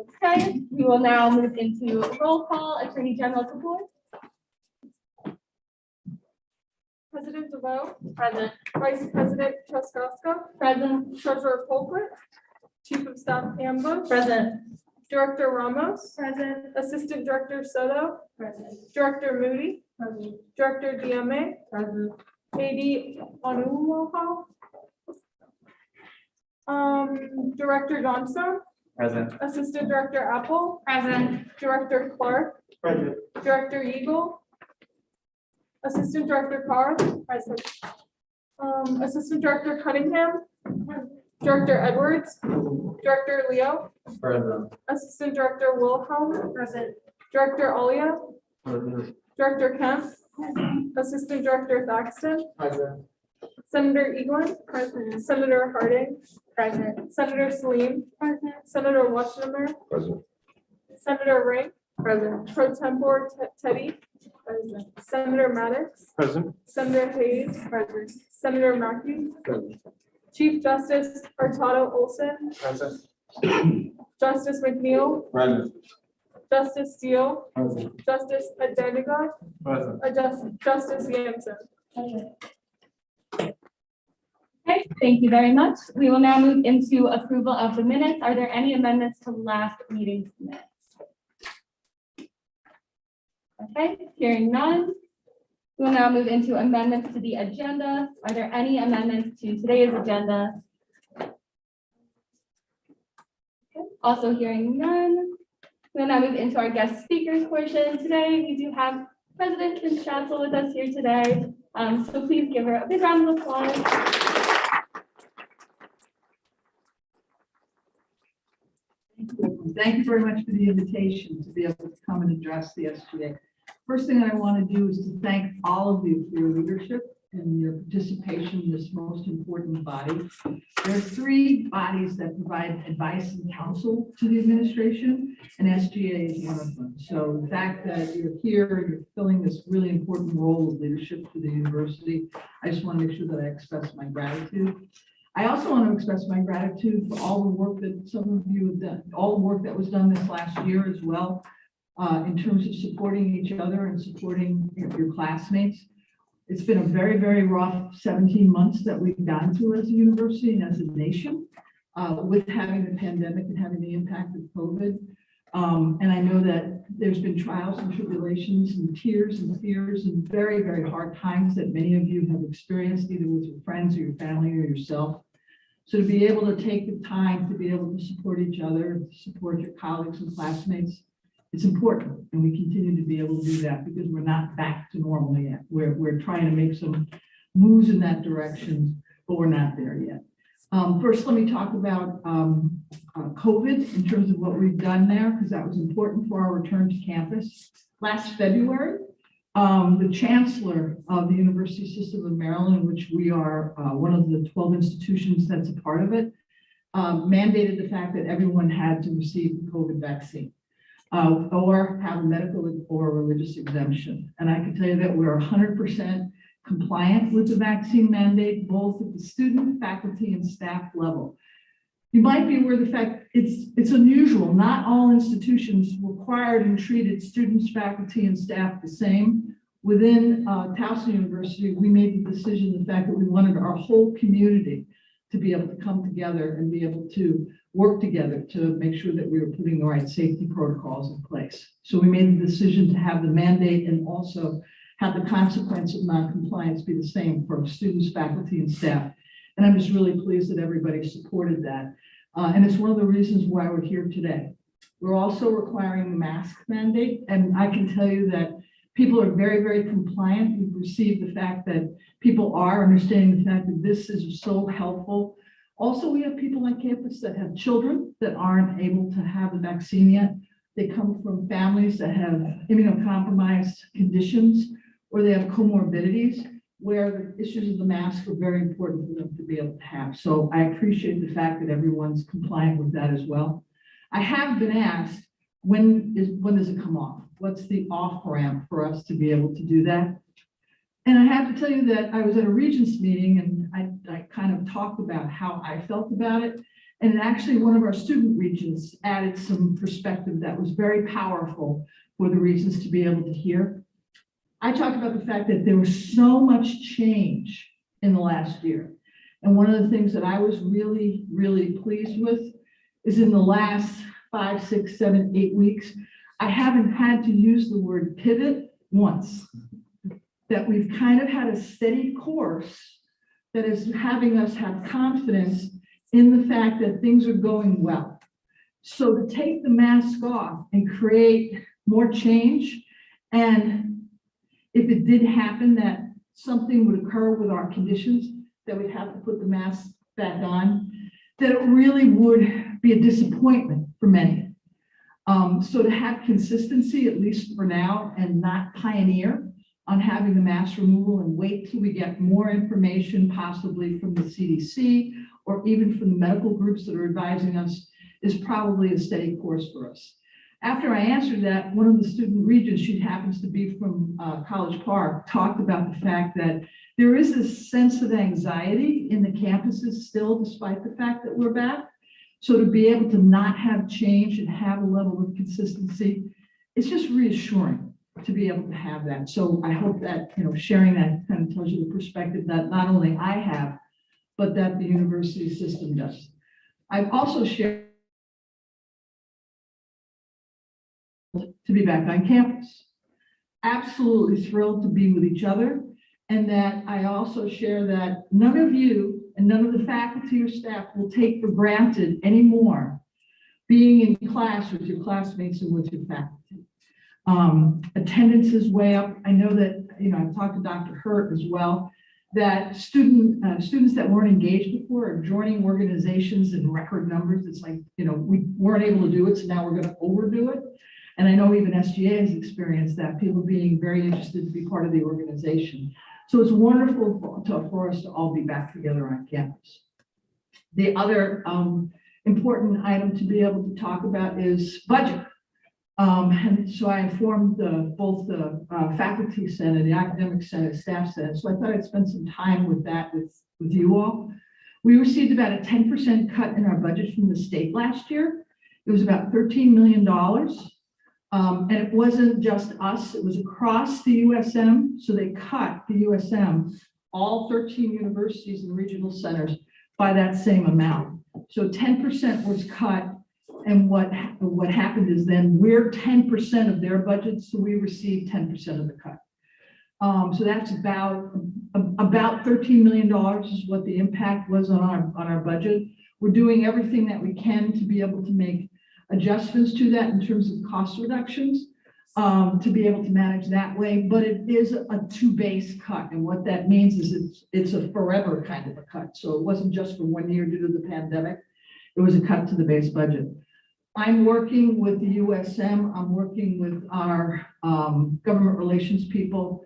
Okay, we will now move into roll call. Attorney General's report. President DeVoe, Present. Vice President Truskowska, Present. Treasurer Colquitt, Chief of Staff Ambush, Present. Director Ramos, Present. Assistant Director Soto, Present. Director Moody, Present. Director DMA, Present. AD Onumoha, Director Johnson, Present. Assistant Director Apple, Present. Director Clark, Present. Director Eagle, Assistant Director Carr, present. Assistant Director Cunningham, Director Edwards, Director Leo, Present. Assistant Director Wilhelm, Present. Director Olia, Present. Director Kemp, Assistant Director Thaxton, Present. Senator Eglin, present. Senator Harding, Present. Senator Salim, Present. Senator Washington, Present. Senator Ring, Present. Pro Tempore Teddy, present. Senator Maddox, Present. Senator Hayes, present. Senator Mackey, Present. Chief Justice Hurtado Olson, Present. Justice McNeil, Present. Justice Steele, Present. Justice Adeniga, Present. Justice Yansen. Okay, thank you very much. We will now move into approval of the minutes. Are there any amendments to last meeting's minutes? Okay, hearing none. We will now move into amendments to the agenda. Are there any amendments to today's agenda? Okay, also hearing none. We will now move into our guest speakers portion. Today, we do have President Kim Schatzel with us here today. So please give her a big round of applause. Thank you very much for the invitation to be able to come and address the SGA. First thing I want to do is to thank all of you for your leadership and your participation in this most important body. There are three bodies that provide advice and counsel to the administration, and SGA is one of them. So the fact that you're here and you're filling this really important role of leadership for the university, I just want to make sure that I express my gratitude. I also want to express my gratitude for all the work that some of you have done, all the work that was done this last year as well, in terms of supporting each other and supporting your classmates. It's been a very, very rough 17 months that we've gone through as a university and as a nation, with having the pandemic and having the impact of COVID. And I know that there's been trials and tribulations and tears and fears and very, very hard times that many of you have experienced, either with your friends or your family or yourself. So to be able to take the time to be able to support each other, support your colleagues and classmates, it's important. And we continue to be able to do that because we're not back to normal yet. We're trying to make some moves in that direction, but we're not there yet. First, let me talk about COVID in terms of what we've done there, because that was important for our return to campus. Last February, the chancellor of the University System of Maryland, which we are one of the 12 institutions that's a part of it, mandated the fact that everyone had to receive the COVID vaccine or have a medical or religious exemption. And I can tell you that we're 100% compliant with the vaccine mandate, both at the student, faculty, and staff level. You might be aware of the fact it's unusual. Not all institutions required and treated students, faculty, and staff the same. Within Towson University, we made the decision, the fact that we wanted our whole community to be able to come together and be able to work together to make sure that we were putting the right safety protocols in place. So we made the decision to have the mandate and also have the consequence of non-compliance be the same for students, faculty, and staff. And I'm just really pleased that everybody supported that. And it's one of the reasons why we're here today. We're also requiring the mask mandate. And I can tell you that people are very, very compliant. We've received the fact that people are understanding the fact that this is so helpful. Also, we have people on campus that have children that aren't able to have the vaccine yet. They come from families that have immunocompromised conditions, or they have comorbidities where the issues of the mask are very important for them to be able to have. So I appreciate the fact that everyone's compliant with that as well. I have been asked, when does it come off? What's the off ramp for us to be able to do that? And I have to tell you that I was at a Regents meeting and I kind of talked about how I felt about it. And actually, one of our student regents added some perspective that was very powerful for the regents to be able to hear. I talked about the fact that there was so much change in the last year. And one of the things that I was really, really pleased with is in the last 5, 6, 7, 8 weeks, I haven't had to use the word pivot once. That we've kind of had a steady course that is having us have confidence in the fact that things are going well. So to take the mask off and create more change, and if it did happen that something would occur with our conditions, that we'd have to put the mask back on, that it really would be a disappointment for many. So to have consistency, at least for now, and not pioneer on having the mask removal and wait till we get more information, possibly from the CDC or even from the medical groups that are advising us, is probably a steady course for us. After I answered that, one of the student regents, she happens to be from College Park, talked about the fact that there is this sense of anxiety in the campuses still, despite the fact that we're back. So to be able to not have change and have a level of consistency, it's just reassuring to be able to have that. So I hope that, sharing that kind of tells you the perspective that not only I have, but that the university system does. I've also shared to be back on campus. Absolutely thrilled to be with each other. And that I also share that none of you and none of the faculty or staff will take for granted anymore being in class with your classmates and with your faculty. Attendance is way up. I know that, I've talked to Dr. Hurt as well, that students that weren't engaged before are joining organizations in record numbers. It's like, we weren't able to do it, so now we're going to overdo it. And I know even SGA has experienced that, people being very interested to be part of the organization. So it's wonderful for us to all be back together on campus. The other important item to be able to talk about is budget. And so I informed both the faculty senate, the academic senate, staff senate. So I thought I'd spend some time with that with you all. We received about a 10% cut in our budget from the state last year. It was about $13 million. And it wasn't just us, it was across the USM. So they cut the USM, all 13 universities and regional centers, by that same amount. So 10% was cut. And what happened is then we're 10% of their budget, so we received 10% of the cut. So that's about $13 million is what the impact was on our budget. We're doing everything that we can to be able to make adjustments to that in terms of cost reductions, to be able to manage that way. But it is a two-base cut, and what that means is it's a forever kind of a cut. So it wasn't just for 1 year due to the pandemic. It was a cut to the base budget. I'm working with the USM. I'm working with our government relations people,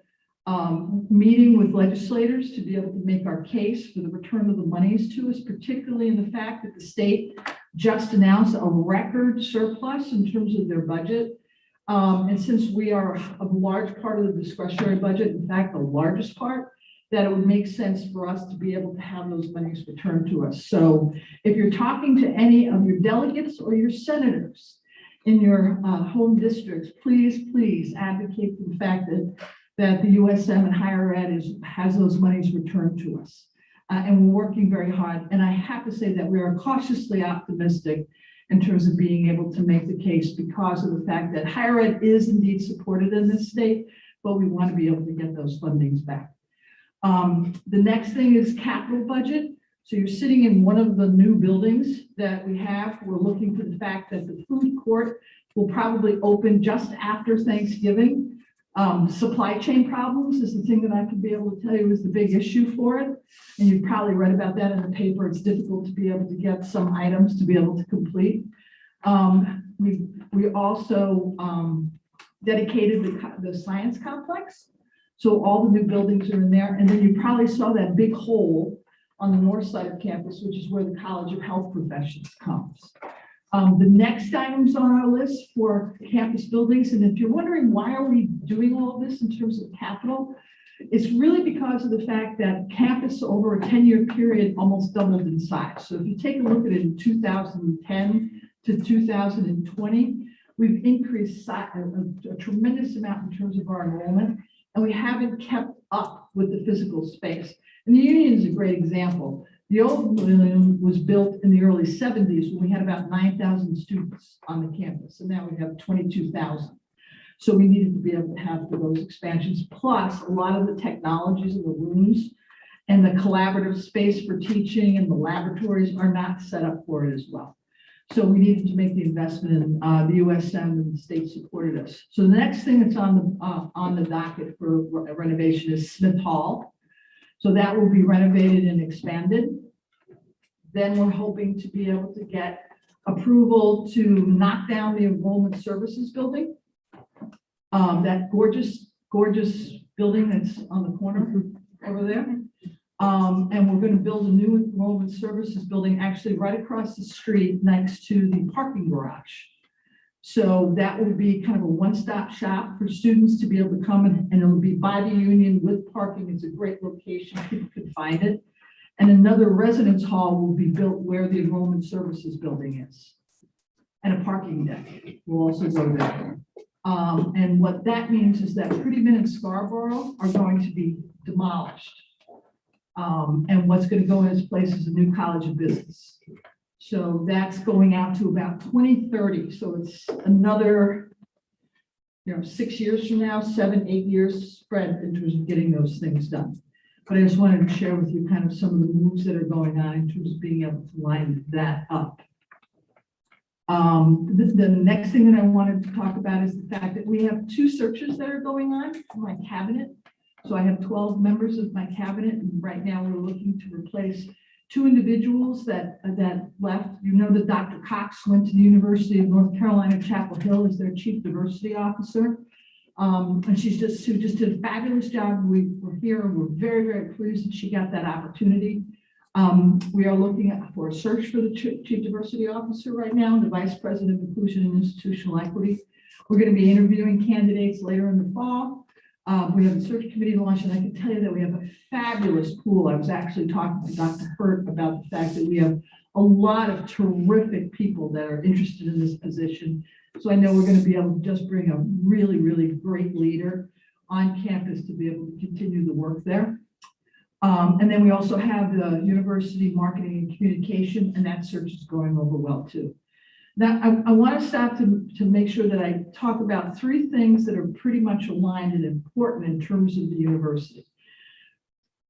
meeting with legislators to be able to make our case for the return of the monies to us, particularly in the fact that the state just announced a record surplus in terms of their budget. And since we are a large part of the discretionary budget, in fact, the largest part, that it would make sense for us to be able to have those monies returned to us. So if you're talking to any of your delegates or your senators in your home districts, please advocate for the fact that the USM and higher ed has those monies returned to us. And we're working very hard. And I have to say that we are cautiously optimistic in terms of being able to make the case because of the fact that higher ed is indeed supported in this state, but we want to be able to get those fundings back. The next thing is capital budget. So you're sitting in one of the new buildings that we have. We're looking for the fact that the food court will probably open just after Thanksgiving. Supply chain problems is the thing that I could be able to tell you is the big issue for it. And you've probably read about that in the paper. It's difficult to be able to get some items to be able to complete. We also dedicated the science complex. So all the new buildings are in there. And then you probably saw that big hole on the north side of campus, which is where the College of Health Professions comes. The next items on our list for campus buildings, and if you're wondering why are we doing all of this in terms of capital, It's really because of the fact that campus over a 10-year period almost doubled in size. So if you take a look at it in 2010 to 2020, we've increased a tremendous amount in terms of our enrollment, and we haven't kept up with the physical space. And the Union is a great example. The old Union was built in the early 70s when we had about 9,000 students on the campus, and now we have 22,000. So we needed to be able to have those expansions, plus a lot of the technologies in the rooms and the collaborative space for teaching and the laboratories are not set up for it as well. So we needed to make the investment in the USM, and the state supported us. So the next thing that's on the docket for renovation is Smith Hall. So that will be renovated and expanded. Then we're hoping to be able to get approval to knock down the enrollment services building. That gorgeous building that's on the corner over there. And we're going to build a new enrollment services building actually right across the street next to the parking garage. So that will be kind of a one-stop shop for students to be able to come and it'll be by the Union with parking. It's a great location, people could find it. And another residence hall will be built where the enrollment services building is. And a parking deck will also go there. And what that means is that Prettyman and Scarborough are going to be demolished. And what's going to go in its place is a new College of Business. So that's going out to about 2030. So it's another, 6 years from now, 7, 8 years spread in terms of getting those things done. But I just wanted to share with you kind of some of the moves that are going on in terms of being able to line that up. The next thing that I wanted to talk about is the fact that we have 2 searches that are going on in my cabinet. So I have 12 members of my cabinet, and right now we're looking to replace 2 individuals that left. You know that Dr. Cox went to the University of North Carolina, Chapel Hill as their Chief Diversity Officer. And she just did a fabulous job. We were here and we're very, very pleased that she got that opportunity. We are looking for a search for the Chief Diversity Officer right now, and the Vice President of Inclusion and Institutional Equity. We're going to be interviewing candidates later in the fall. We have a search committee launched, and I can tell you that we have a fabulous pool. I was actually talking to Dr. Hurt about the fact that we have a lot of terrific people that are interested in this position. So I know we're going to be able to just bring a really, really great leader on campus to be able to continue the work there. And then we also have the University Marketing and Communication, and that search is going over well too. Now, I want to stop to make sure that I talk about 3 things that are pretty much aligned and important in terms of the university.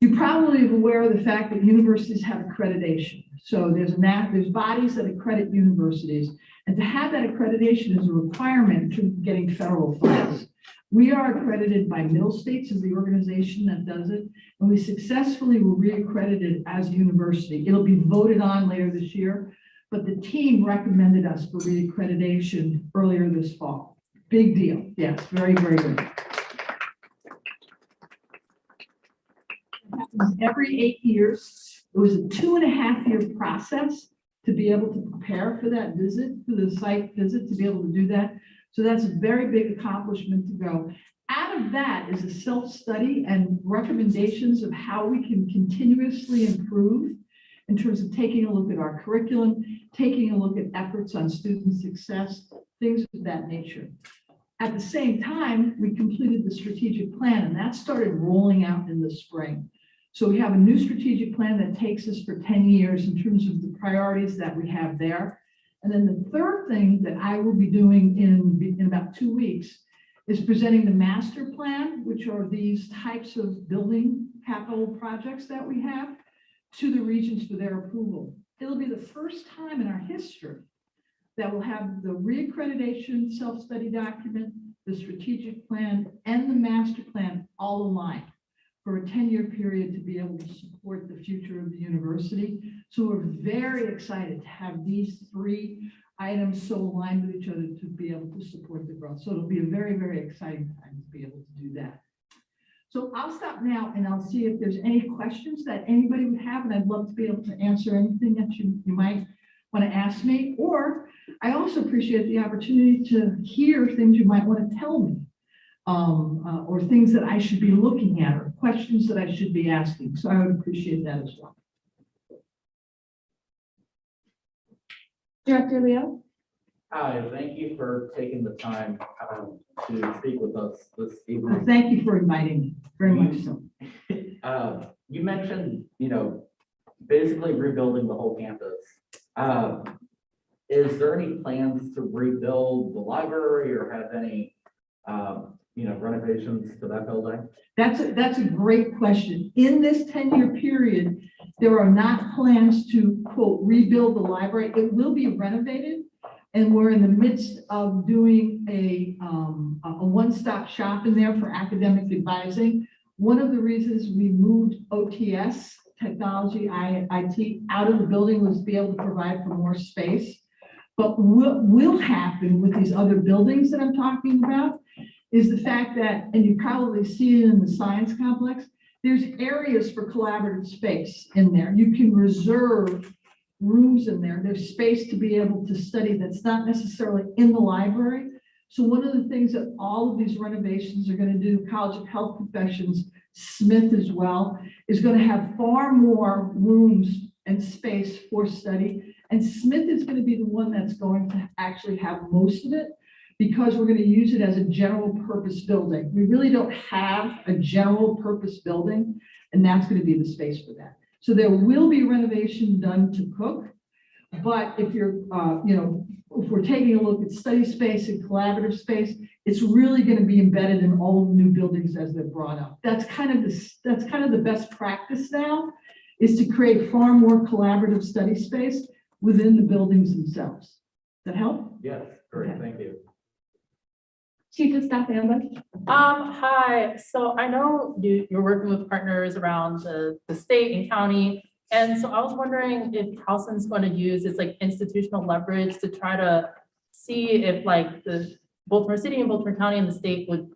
You probably are aware of the fact that universities have accreditation. So there's bodies that accredit universities, and to have that accreditation is a requirement to getting federal funds. We are accredited by Middle States as the organization that does it, and we successfully were reaccredited as a university. It'll be voted on later this year, but the team recommended us for reaccreditation earlier this fall. Big deal. Yes, very, very good. Every 8 years, it was a 2.5-year process to be able to prepare for that visit, for the site visit, to be able to do that. So that's a very big accomplishment to go. Out of that is a self-study and recommendations of how we can continuously improve in terms of taking a look at our curriculum, taking a look at efforts on student success, things of that nature. At the same time, we completed the strategic plan, and that started rolling out in the spring. So we have a new strategic plan that takes us for 10 years in terms of the priorities that we have there. And then the third thing that I will be doing in about 2 weeks is presenting the master plan, which are these types of building capital projects that we have, to the regions for their approval. It'll be the first time in our history that we'll have the reaccreditation self-study document, the strategic plan, and the master plan all aligned for a 10-year period to be able to support the future of the university. So we're very excited to have these 3 items so aligned with each other to be able to support the growth. So it'll be a very, very exciting time to be able to do that. So I'll stop now and I'll see if there's any questions that anybody would have, and I'd love to be able to answer anything that you might want to ask me. Or I also appreciate the opportunity to hear things you might want to tell me. or things that I should be looking at, or questions that I should be asking. So I would appreciate that as well. Director Leo? Hi, thank you for taking the time to speak with us this evening. Thank you for inviting me, very much so. You mentioned, basically rebuilding the whole campus. Is there any plans to rebuild the library or have any, renovations to that building? That's a great question. In this 10-year period, there are not plans to, quote, rebuild the library. It will be renovated, and we're in the midst of doing a one-stop shop in there for academic advising. One of the reasons we moved OTS, technology, IT, out of the building was to be able to provide for more space. But what will happen with these other buildings that I'm talking about is the fact that, and you probably see it in the science complex, there's areas for collaborative space in there. You can reserve rooms in there. There's space to be able to study that's not necessarily in the library. So one of the things that all of these renovations are going to do, College of Health Professions, Smith as well, is going to have far more rooms and space for study. And Smith is going to be the one that's going to actually have most of it, because we're going to use it as a general purpose building. We really don't have a general purpose building, and that's going to be the space for that. So there will be renovation done to Cook, but if you're, if we're taking a look at study space and collaborative space, it's really going to be embedded in all of the new buildings as they're brought up. That's kind of the best practice now, is to create far more collaborative study space within the buildings themselves. Does that help? Yes, great, Okay. thank you. Chief of Staff Ambush? Hi, so I know you're working with partners around the state and county. And so I was wondering if Towson's going to use its like institutional leverage to try to see if like the Baltimore City and Baltimore County and the state would,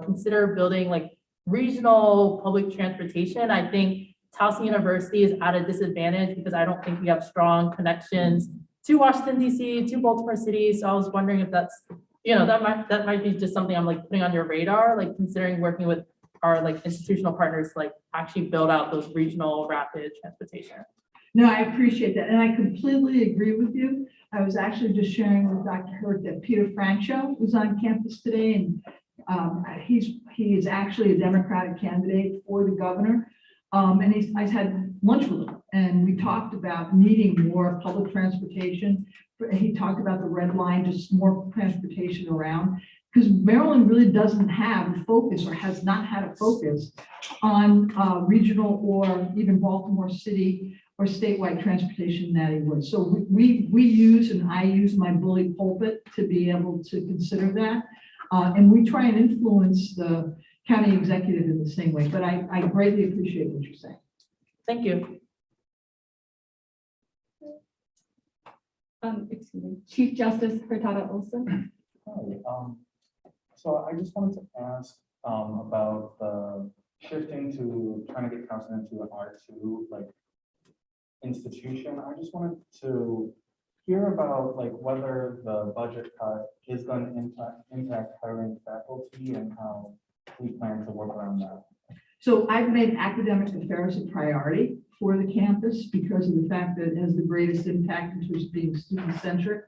consider building like regional public transportation. I think Towson University is at a disadvantage because I don't think we have strong connections to Washington DC, to Baltimore City. So I was wondering if that's, that might be just something I'm like putting on your radar, like considering working with our like institutional partners, to, like actually build out those regional rapid transportation. No, I appreciate that. And I completely agree with you. I was actually just sharing with Dr. Hurt that Peter Francho was on campus today, and he is actually a Democratic candidate for the governor. And I had lunch with him, and we talked about needing more public transportation. He talked about the red line, just more transportation around, because Maryland really doesn't have a focus, or has not had a focus on regional or even Baltimore City or statewide transportation that it would. So we use, and I use my bully pulpit to be able to consider that. And we try and influence the county executive in the same way, but I greatly appreciate what you're saying. Thank you. Excuse me, Chief Justice Hurtado Olson? Hi, so I just wanted to ask about the shifting to trying to get Towson into an R2 like institution. I just wanted to hear about like whether the budget cut is going to impact hiring faculty and how we plan to work around that. So I've made academic affairs a priority for the campus because of the fact that it has the greatest impact in terms of being student-centric,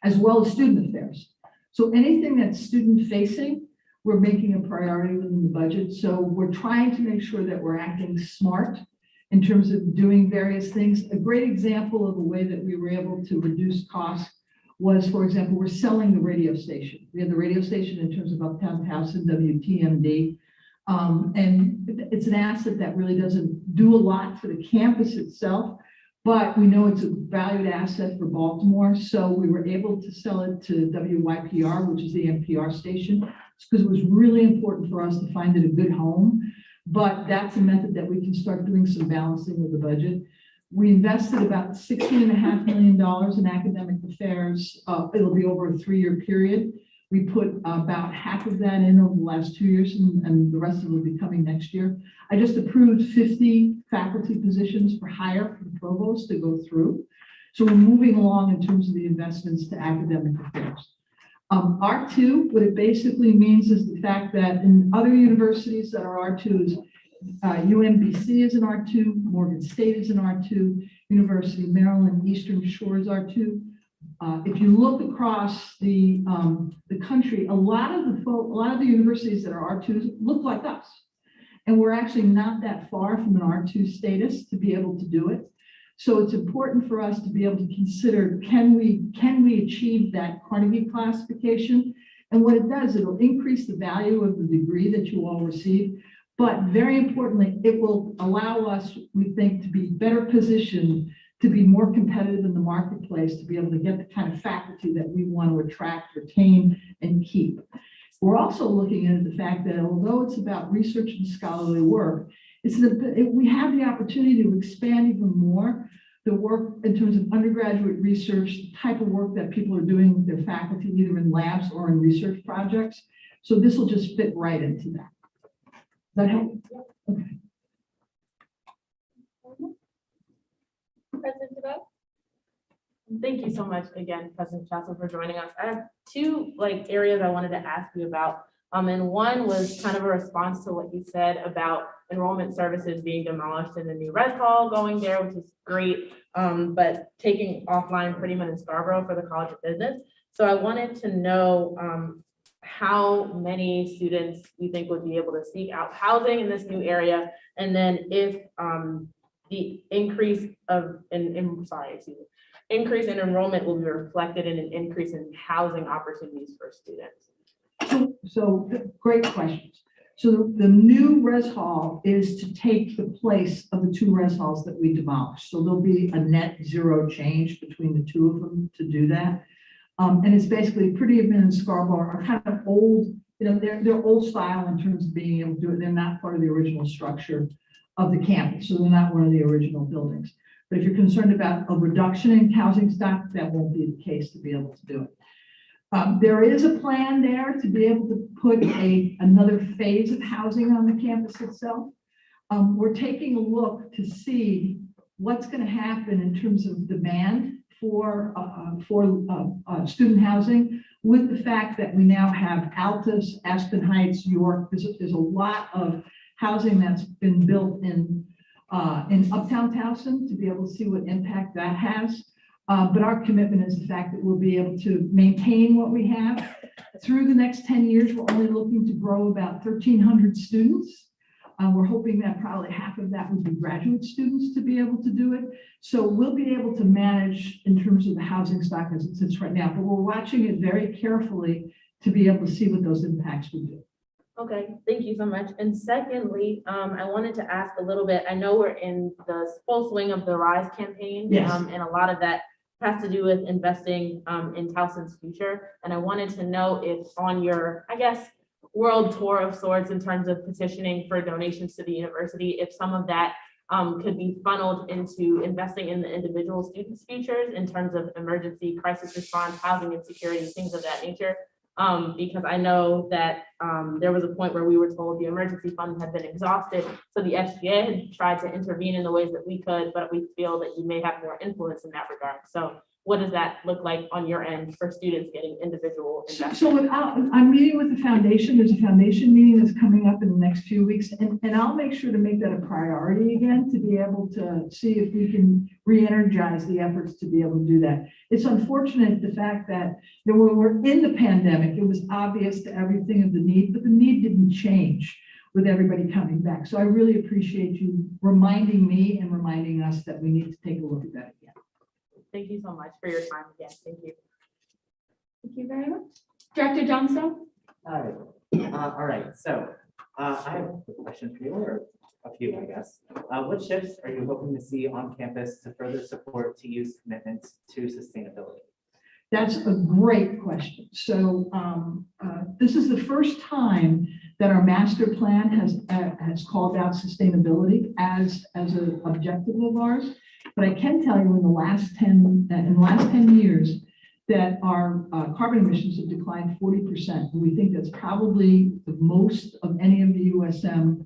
as well as student affairs. So anything that's student-facing, we're making a priority within the budget. So we're trying to make sure that we're acting smart in terms of doing various things. A great example of a way that we were able to reduce costs was, for example, we're selling the radio station. We have the radio station in terms of Uptown Towson, WTMD. And it's an asset that really doesn't do a lot for the campus itself, but we know it's a valued asset for Baltimore. So we were able to sell it to WYPR, which is the NPR station, because it was really important for us to find it a good home. But that's a method that we can start doing some balancing of the budget. We invested about $16.5 million in academic affairs. It'll be over a 3-year period. We put about half of that in over the last 2 years, and the rest of it will be coming next year. I just approved 50 faculty positions for hire for the provost to go through. So we're moving along in terms of the investments to academic affairs. R2, what it basically means is the fact that in other universities that are R2s, UMBC is an R2, Morgan State is an R2, University of Maryland Eastern Shore is R2. If you look across the country, a lot of the universities that are R2s look like us. And we're actually not that far from an R2 status to be able to do it. So it's important for us to be able to consider, can we achieve that Carnegie classification? And what it does, it'll increase the value of the degree that you all receive. But very importantly, it will allow us, we think, to be better positioned to be more competitive in the marketplace, to be able to get the kind of faculty that we want to attract, retain, and keep. We're also looking at the fact that although it's about research and scholarly work, we have the opportunity to expand even more the work in terms of undergraduate research, the type of work that people are doing with their faculty, either in labs or in research projects. So this will just fit right into that. Does that help? Okay. President DeVoe? Thank you so much again, President Chancellor, for joining us. I have two areas I wanted to ask you about. And one was kind of a response to what you said about enrollment services being demolished and the new res hall going there, which is great, but taking offline Prettyman and Scarborough for the College of Business. So I wanted to know how many students you think would be able to seek out housing in this new area, and then if the increase increase in enrollment will be reflected in an increase in housing opportunities for students. So great questions. So the new res hall is to take the place of the two res halls that we demolished. So there'll be a net zero change between the two of them to do that. And it's basically Prettyman and Scarborough are kind of old, they're old style in terms of being able to do it. They're not part of the original structure of the campus. So they're not one of the original buildings. But if you're concerned about a reduction in housing stock, that won't be the case to be able to do it. There is a plan there to be able to put another phase of housing on the campus itself. We're taking a look to see what's going to happen in terms of demand for student housing, with the fact that we now have Altus, Aspen Heights, York. There's a lot of housing that's been built in Uptown Towson, to be able to see what impact that has. But our commitment is the fact that we'll be able to maintain what we have. Through the next 10 years, we're only looking to grow about 1,300 students. We're hoping that probably half of that would be graduate students to be able to do it. So we'll be able to manage in terms of the housing stock as it sits right now, but we're watching it very carefully to be able to see what those impacts would do. Okay, thank you so much. And secondly, I wanted to ask a little bit, I know we're in the full swing of the RISE campaign. Yes. And a lot of that has to do with investing in Towson's future. And I wanted to know if on your, world tour of sorts in terms of petitioning for donations to the university, if some of that could be funneled into investing in the individual students' futures in terms of emergency crisis response, housing insecurity, things of that nature. Because I know that there was a point where we were told the emergency fund had been exhausted. So the SGA had tried to intervene in the ways that we could, but we feel that you may have more influence in that regard. So what does that look like on your end for students getting individual investment? So I'm meeting with the foundation. There's a foundation meeting that's coming up in the next few weeks, and I'll make sure to make that a priority again, to be able to see if we can re-energize the efforts to be able to do that. It's unfortunate the fact that when we're in the pandemic, it was obvious to everything of the need, but the need didn't change with everybody coming back. So I really appreciate you reminding me and reminding us that we need to take a look at that again. Thank you so much for your time again. Thank you. Thank you very much. Director Johnstone? Hi. All right, so I have a question for you, or a few, I guess. What shifts are you hoping to see on campus to further support TU's commitments to sustainability? That's a great question. So this is the first time that our master plan has called out sustainability as an objective of ours. But I can tell you in the last 10 years that our carbon emissions have declined 40%. And we think that's probably the most of any of the USM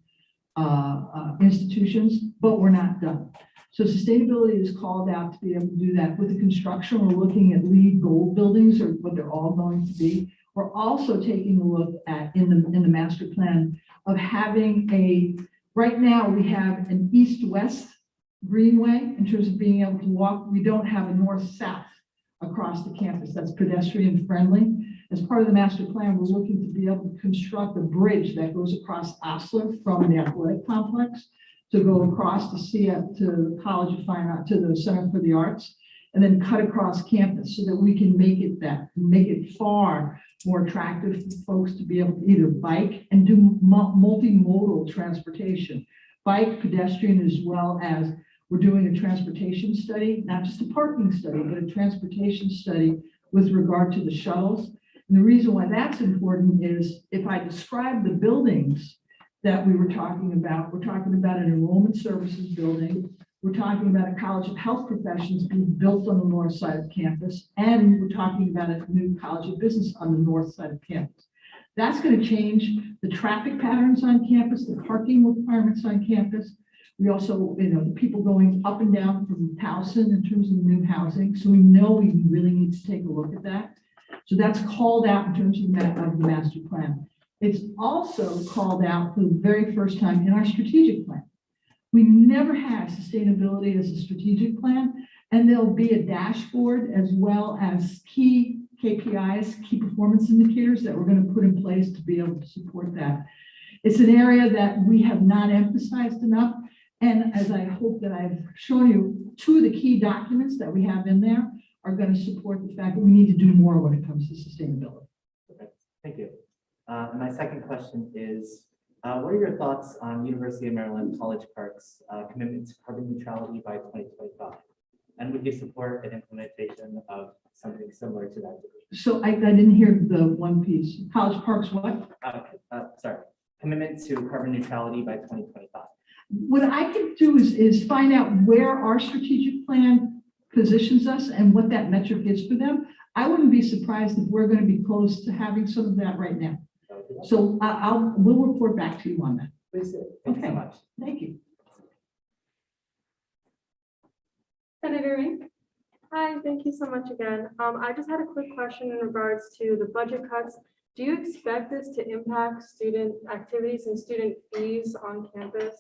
institutions, but we're not done. So sustainability is called out to be able to do that. With the construction, we're looking at LEED gold buildings, or what they're all going to be. We're also taking a look at, in the master plan, of having right now we have an east-west greenway in terms of being able to walk. We don't have a north-south across the campus that's pedestrian friendly. As part of the master plan, we're looking to be able to construct a bridge that goes across Osler from the athletic complex to go across to to the College of Fine Art, to the Center for the Arts, and then cut across campus so that we can make it far more attractive for folks to be able to either bike and do multimodal transportation, bike, pedestrian, as well as we're doing a transportation study, not just a parking study, but a transportation study with regard to the shuttles. And the reason why that's important is if I describe the buildings that we were talking about, we're talking about an enrollment services building. We're talking about a College of Health Professions being built on the north side of campus. And we're talking about a new College of Business on the north side of campus. That's going to change the traffic patterns on campus, the parking requirements on campus. We also, the people going up and down from Towson in terms of new housing. So we know we really need to take a look at that. So that's called out in terms of the master plan. It's also called out for the very first time in our strategic plan. We never had sustainability as a strategic plan, and there'll be a dashboard as well as key KPIs, key performance indicators that we're going to put in place to be able to support that. It's an area that we have not emphasized enough. And as I hope that I've shown you, two of the key documents that we have in there are going to support the fact that we need to do more when it comes to sustainability. Okay, thank you. My second question is, what are your thoughts on University of Maryland College Park's commitment to carbon neutrality by 2025? And would you support an implementation of something similar to that? So I didn't hear the one piece. College Park's what? Sorry, commitment to carbon neutrality by 2025. What I can do is find out where our strategic plan positions us and what that metric is for them. I wouldn't be surprised if we're going to be close to having some of that right now. So we'll report back to you on that. Please do. Thank you so Okay. much. Thank you. Senator Ring? Hi, thank you so much again. I just had a quick question in regards to the budget cuts. Do you expect this to impact student activities and student fees on campus?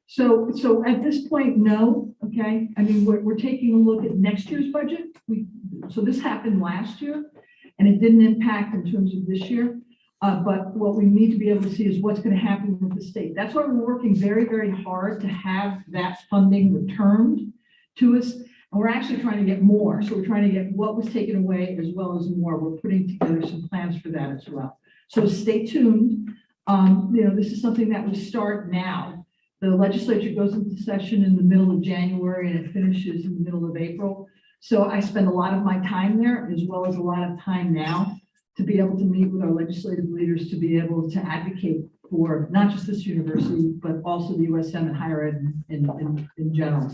So at this point, no, okay? I mean, we're taking a look at next year's budget. So this happened last year and it didn't impact in terms of this year. But what we need to be able to see is what's going to happen with the state. That's why we're working very, very hard to have that funding returned to us. And we're actually trying to get more. So we're trying to get what was taken away as well as more. We're putting together some plans for that as well. So stay tuned. This is something that will start now. The legislature goes into session in the middle of January and it finishes in the middle of April. So I spend a lot of my time there as well as a lot of time now to be able to meet with our legislative leaders to be able to advocate for not just this university, but also the USM and higher ed in general.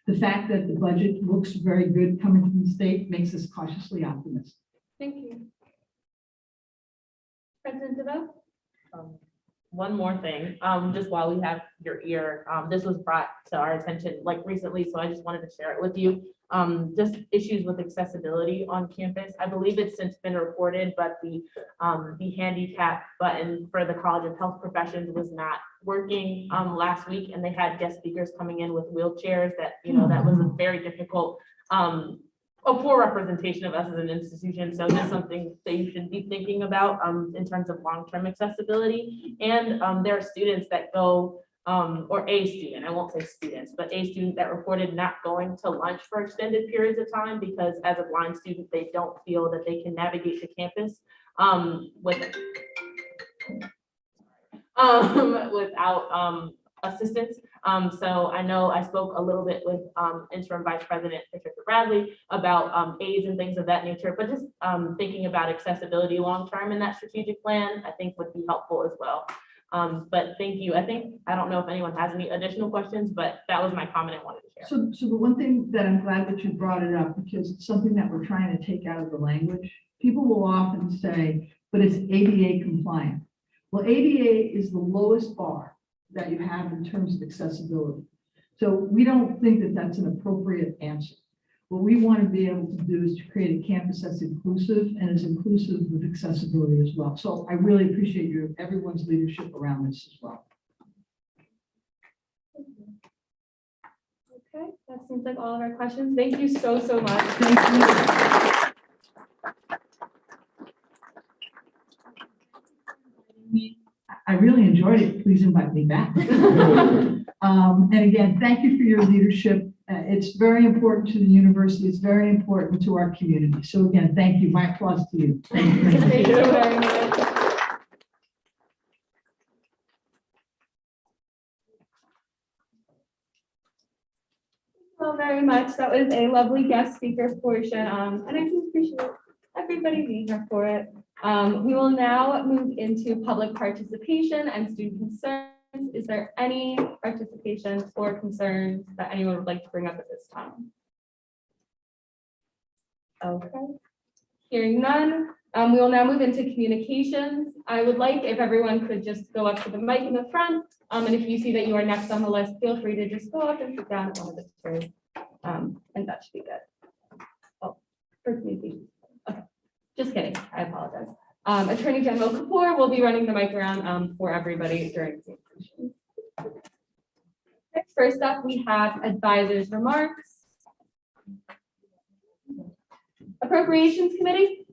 The fact that the budget looks very good coming from the state makes us cautiously optimistic. Thank you. President DeVoe? One more thing, just while we have your ear, this was brought to our attention like recently, so I just wanted to share it with you. Just issues with accessibility on campus. I believe it's since been reported, but the handicap button for the College of Health Professions was not working last week, and they had guest speakers coming in with wheelchairs that, that was a very difficult, a poor representation of us as an institution. So just something that you should be thinking about in terms of long-term accessibility. And there are students that go, or a student, I won't say students, but a student that reported not going to lunch for extended periods of time because as a blind student, they don't feel that they can navigate the campus without assistance. So I know I spoke a little bit with Interim Vice President Patricia Bradley about aids and things of that nature, but just thinking about accessibility long-term in that strategic plan, I think would be helpful as well. But thank you. I don't know if anyone has any additional questions, but that was my comment I wanted to share. So the one thing that I'm glad that you brought it up, because it's something that we're trying to take out of the language. People will often say, but it's ADA compliant. Well, ADA is the lowest bar that you have in terms of accessibility. So we don't think that that's an appropriate answer. What we want to be able to do is to create a campus that's inclusive and is inclusive with accessibility as well. So I really appreciate everyone's leadership around this as well. Okay, that seems like all of our questions. Thank you so much. Thank you. I really enjoyed it. Please invite me back. And again, thank you for your leadership. It's very important to the university. It's very important to our community. So again, thank you. My applause to you. Thank you. Thank you very much. Well, very much. That was a lovely guest speaker portion, and I do appreciate everybody being here for it. We will now move into public participation and student concerns. Is there any participation or concerns that anyone would like to bring up at this time? Okay. Hearing none, we will now move into communications. I would like if everyone could just go up to the mic in the front. And if you see that you are next on the list, feel free to just go up and sit down at one of the chairs. And that should be good. Oh, for communications. Okay, just kidding. I apologize. Attorney General Kapoor will be running the mic around for everybody during the presentation. First up, we have advisors' remarks. Appropriations Committee.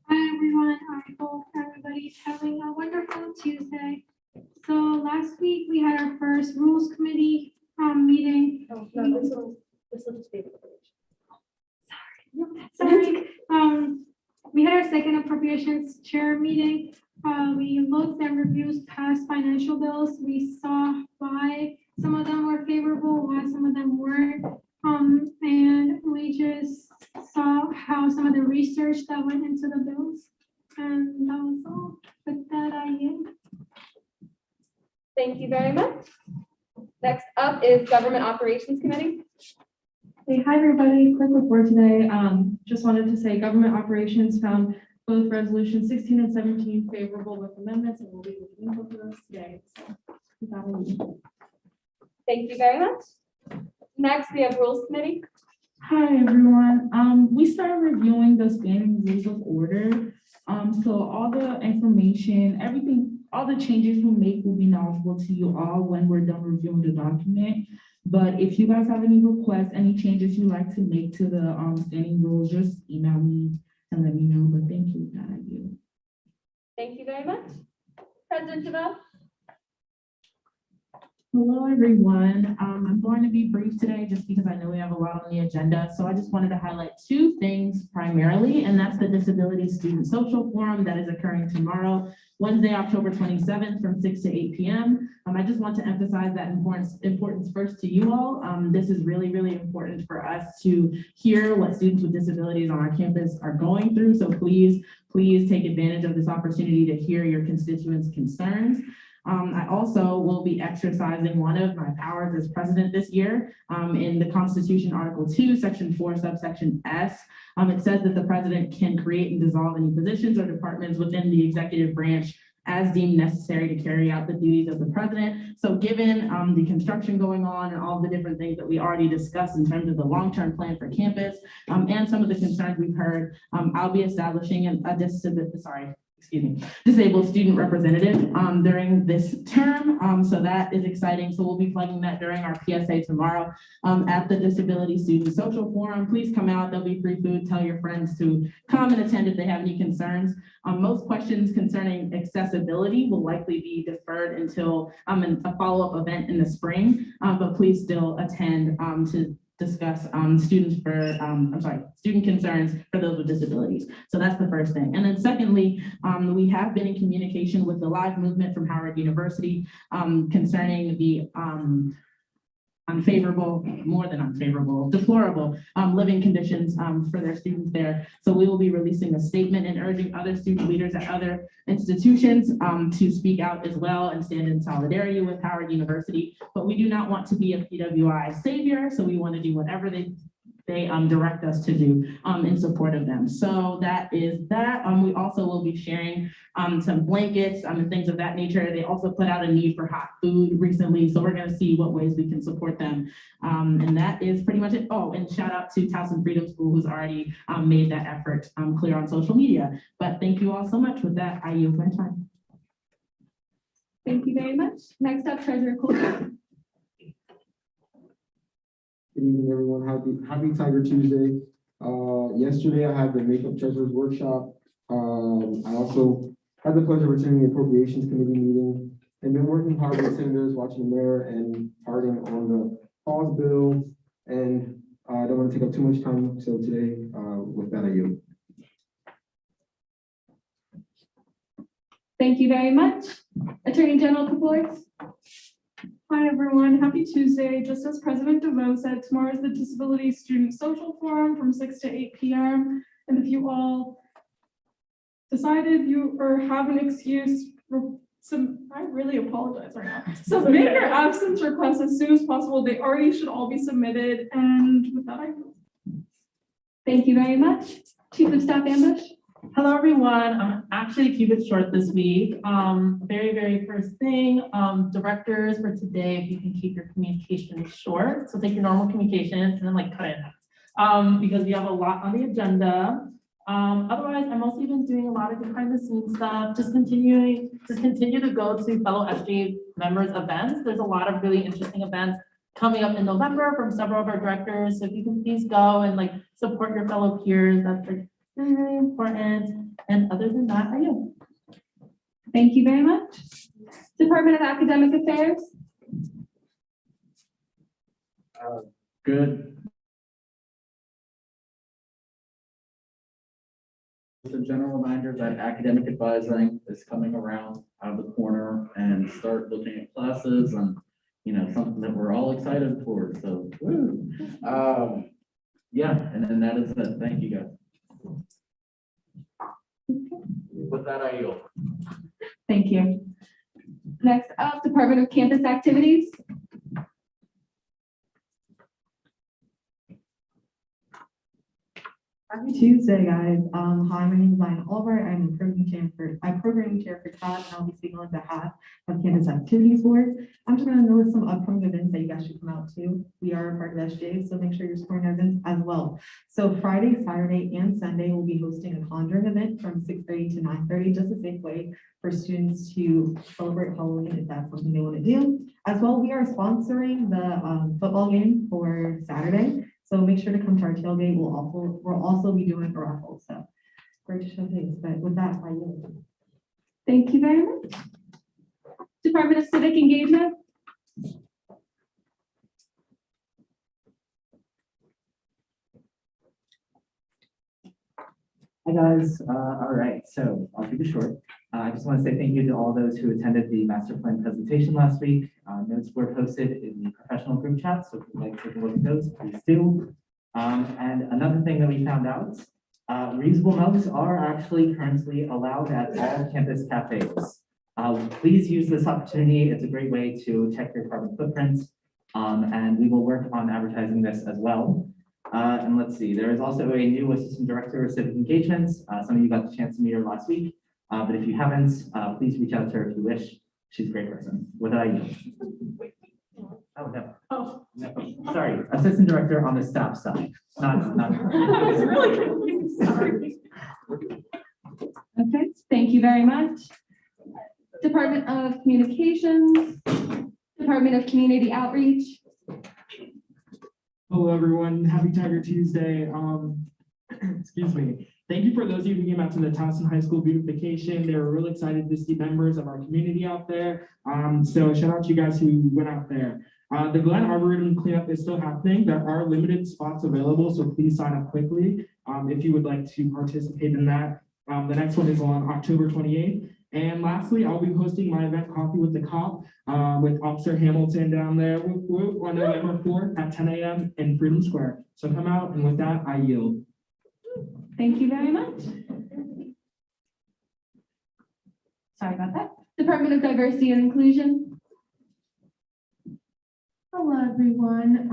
Hi everyone, I hope everybody's having a wonderful Tuesday. So last week we had our first rules committee meeting. Oh, no, this will just be the Sorry. We had our second appropriations chair meeting. We looked and reviewed past financial bills. We saw why some of them were favorable, why some of them weren't. And we just saw how some of the research that went into the bills. And that was all. With that, I yield. Thank you very much. Next up is Government Operations Committee. Hey, hi everybody, quick report today. Just wanted to say government operations found both resolutions 16 and 17 favorable with amendments, and we'll be looking over those today. So, without any- Thank you very much. Next, we have Rules Committee. Hi everyone. We started reviewing the standing rules of order. So all the information, everything, all the changes we make will be knowledgeable to you all when we're done reviewing the document. But if you guys have any requests, any changes you'd like to make to the standing rules, just email me and let me know. But thank you, that I do. Thank you very much. President Javelle. Hello, everyone. I'm going to be brief today just because I know we have a lot on the agenda. So I just wanted to highlight two things primarily, and that's the Disability Student Social Forum that is occurring tomorrow, Wednesday, October 27th from 6 to 8 p.m. I just want to emphasize that importance first to you all. This is really, really important for us to hear what students with disabilities on our campus are going through. So please take advantage of this opportunity to hear your constituents' concerns. I also will be exercising one of my powers as president this year in the Constitution, Article 2, Section 4, subsection S. It says that the president can create and dissolve any positions or departments within the executive branch as deemed necessary to carry out the duties of the president. So given the construction going on and all the different things that we already discussed in terms of the long-term plan for campus and some of the concerns we've heard, I'll be establishing a disabled student representative during this term. So that is exciting. So we'll be plugging that during our PSA tomorrow at the Disability Student Social Forum. Please come out. There'll be free food. Tell your friends to come and attend if they have any concerns. Most questions concerning accessibility will likely be deferred until a follow-up event in the spring, but please still attend to discuss student concerns for those with disabilities. So that's the first thing. And then secondly, we have been in communication with the Live movement from Howard University concerning the deplorable living conditions for their students there. So we will be releasing a statement and urging other student leaders at other institutions to speak out as well and stand in solidarity with Howard University. But we do not want to be a PWI savior, so we want to do whatever they direct us to do in support of them. So that is that. We also will be sharing some blankets and things of that nature. They also put out a need for hot food recently, so we're gonna see what ways we can support them. And that is pretty much it. Oh, and shout out to Towson Freedom School, who's already made that effort clear on social media. But thank you all so much. With that, I yield my time. Thank you very much. Next up, Treasurer Colton. Good evening, everyone. Happy Tiger Tuesday. Yesterday I had the Makeup Treasurers Workshop. I also had the pleasure of attending the Appropriations Committee meeting and been working hard with senators, watching the mayor and parting on the pause bill. And I don't want to take up too much time. So today, with that, I yield. Thank you very much. Attorney General Kapoor. Hi, everyone. Happy Tuesday. Just as President DeVoe said, tomorrow is the Disability Student Social Forum from 6 to 8 p.m. And if you all decided you or have an excuse, I really apologize right now. Submit your absence requests as soon as possible. They already should all be submitted. And with that, I. Thank you very much. Chief of Staff Ambush. Hello, everyone. I'm actually keep it short this week. Very first thing, directors for today, if you can keep your communications short. So take your normal communications and then like cut it out. Because we have a lot on the agenda. Otherwise, I'm also been doing a lot of behind the scenes stuff, just continue to go to fellow SJ members events. There's a lot of really interesting events coming up in November from several of our directors. So if you can please go and like support your fellow peers, that's like really important. And other than that, I am. Thank you very much. Department of Academic Affairs. Good. Just a general reminder that academic advising is coming around out of the corner and start looking at classes and, you know, something that we're all excited for. So, woo. Yeah, and then that is it. Thank you, guys. With that, I yield. Thank you. Next up, Department of Campus Activities. Happy Tuesday, guys. Hi, my name is Lionel Albright. I'm programming chair for CAD, and I'll be speaking on behalf of Campus Activities Board. I'm just going to list some upcoming events that you guys should come out to. We are a part of SJ, so make sure you're supporting our events as well. So Friday, Saturday, and Sunday, we'll be hosting a conjuring event from 6:30 to 9:30, just a safe way for students to celebrate Halloween if that's something they want to do. As well, we are sponsoring the football game for Saturday. So make sure to come to our tailgate. We'll also be doing a raffle. So great to show face. But with that, I yield. Thank you very much. Department of Civic Engagement. Hi, guys. All right, so I'll keep it short. I just want to say thank you to all those who attended the master plan presentation last week. Notes were posted in the professional group chat, so if you'd like to take a look at those, please do. And another thing that we found out, reusable mugs are actually currently allowed at all campus cafes. Please use this opportunity. It's a great way to check your carbon footprint, and we will work on advertising this as well. And let's see, there is also a new assistant director of civic engagements. Some of you got the chance to meet her last week, but if you haven't, please reach out to her if you wish. She's a great person. With that, I yield. Oh, no. Oh, No, sorry, assistant director on the staff side, not. I was really confused. Sorry. Okay, thank you very much. Department of Communications, Department of Community Outreach. Hello, everyone. Happy Tiger Tuesday. Excuse me. Thank you for those of you who came out to the Towson High School beautification. They were really excited to see members of our community out there. So shout out to you guys who went out there. The Glen Arboretum cleanup is still happening. There are limited spots available, so please sign up quickly if you would like to participate in that. The next one is on October 28th. And lastly, I'll be hosting my event Coffee with the Cop with Officer Hamilton down there on November 4th at 10 a.m. in Freedom Square. So come out, and with that, I yield. Thank you very much. Sorry about that. Department of Diversity and Inclusion. Hello, everyone.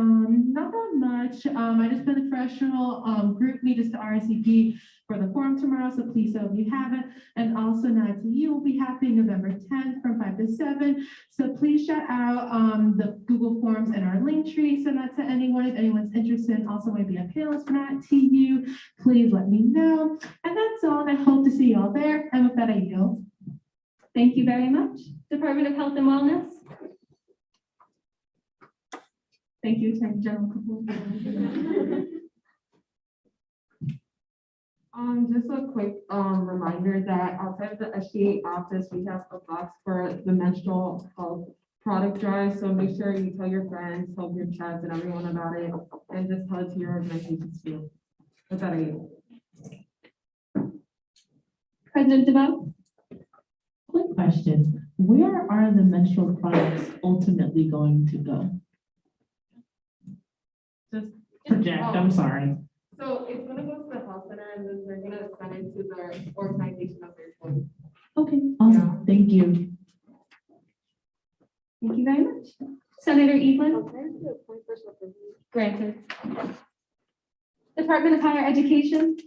Not that much. I just put a professional group meet us to RSVP for the forum tomorrow, so please, so if you haven't. And also now to you will be happening November 10th from 5 to 7. So please shout out the Google Forms and our link tree. Send that to anyone if anyone's interested. Also want to be a panelist for that TU. Please let me know. And that's all. And I hope to see you all there. And with that, I yield. Thank you very much. Department of Health and Wellness. Thank you, Attorney General Kapoor. Just a quick reminder that outside of the SGA office, we have a box for the menstrual health product drive. So make sure you tell your friends, tell your chats and everyone about it, and just tell it to your organizations too. With that, I yield. President DeVoe. Quick question. Where are the menstrual products ultimately going to go? Just project, I'm sorry. So it's gonna go to the health center and then they're gonna send it to their organization of their choice. Okay, awesome. Thank you. Thank you very much. Senator Evelyn. Granted. Department of Higher Education.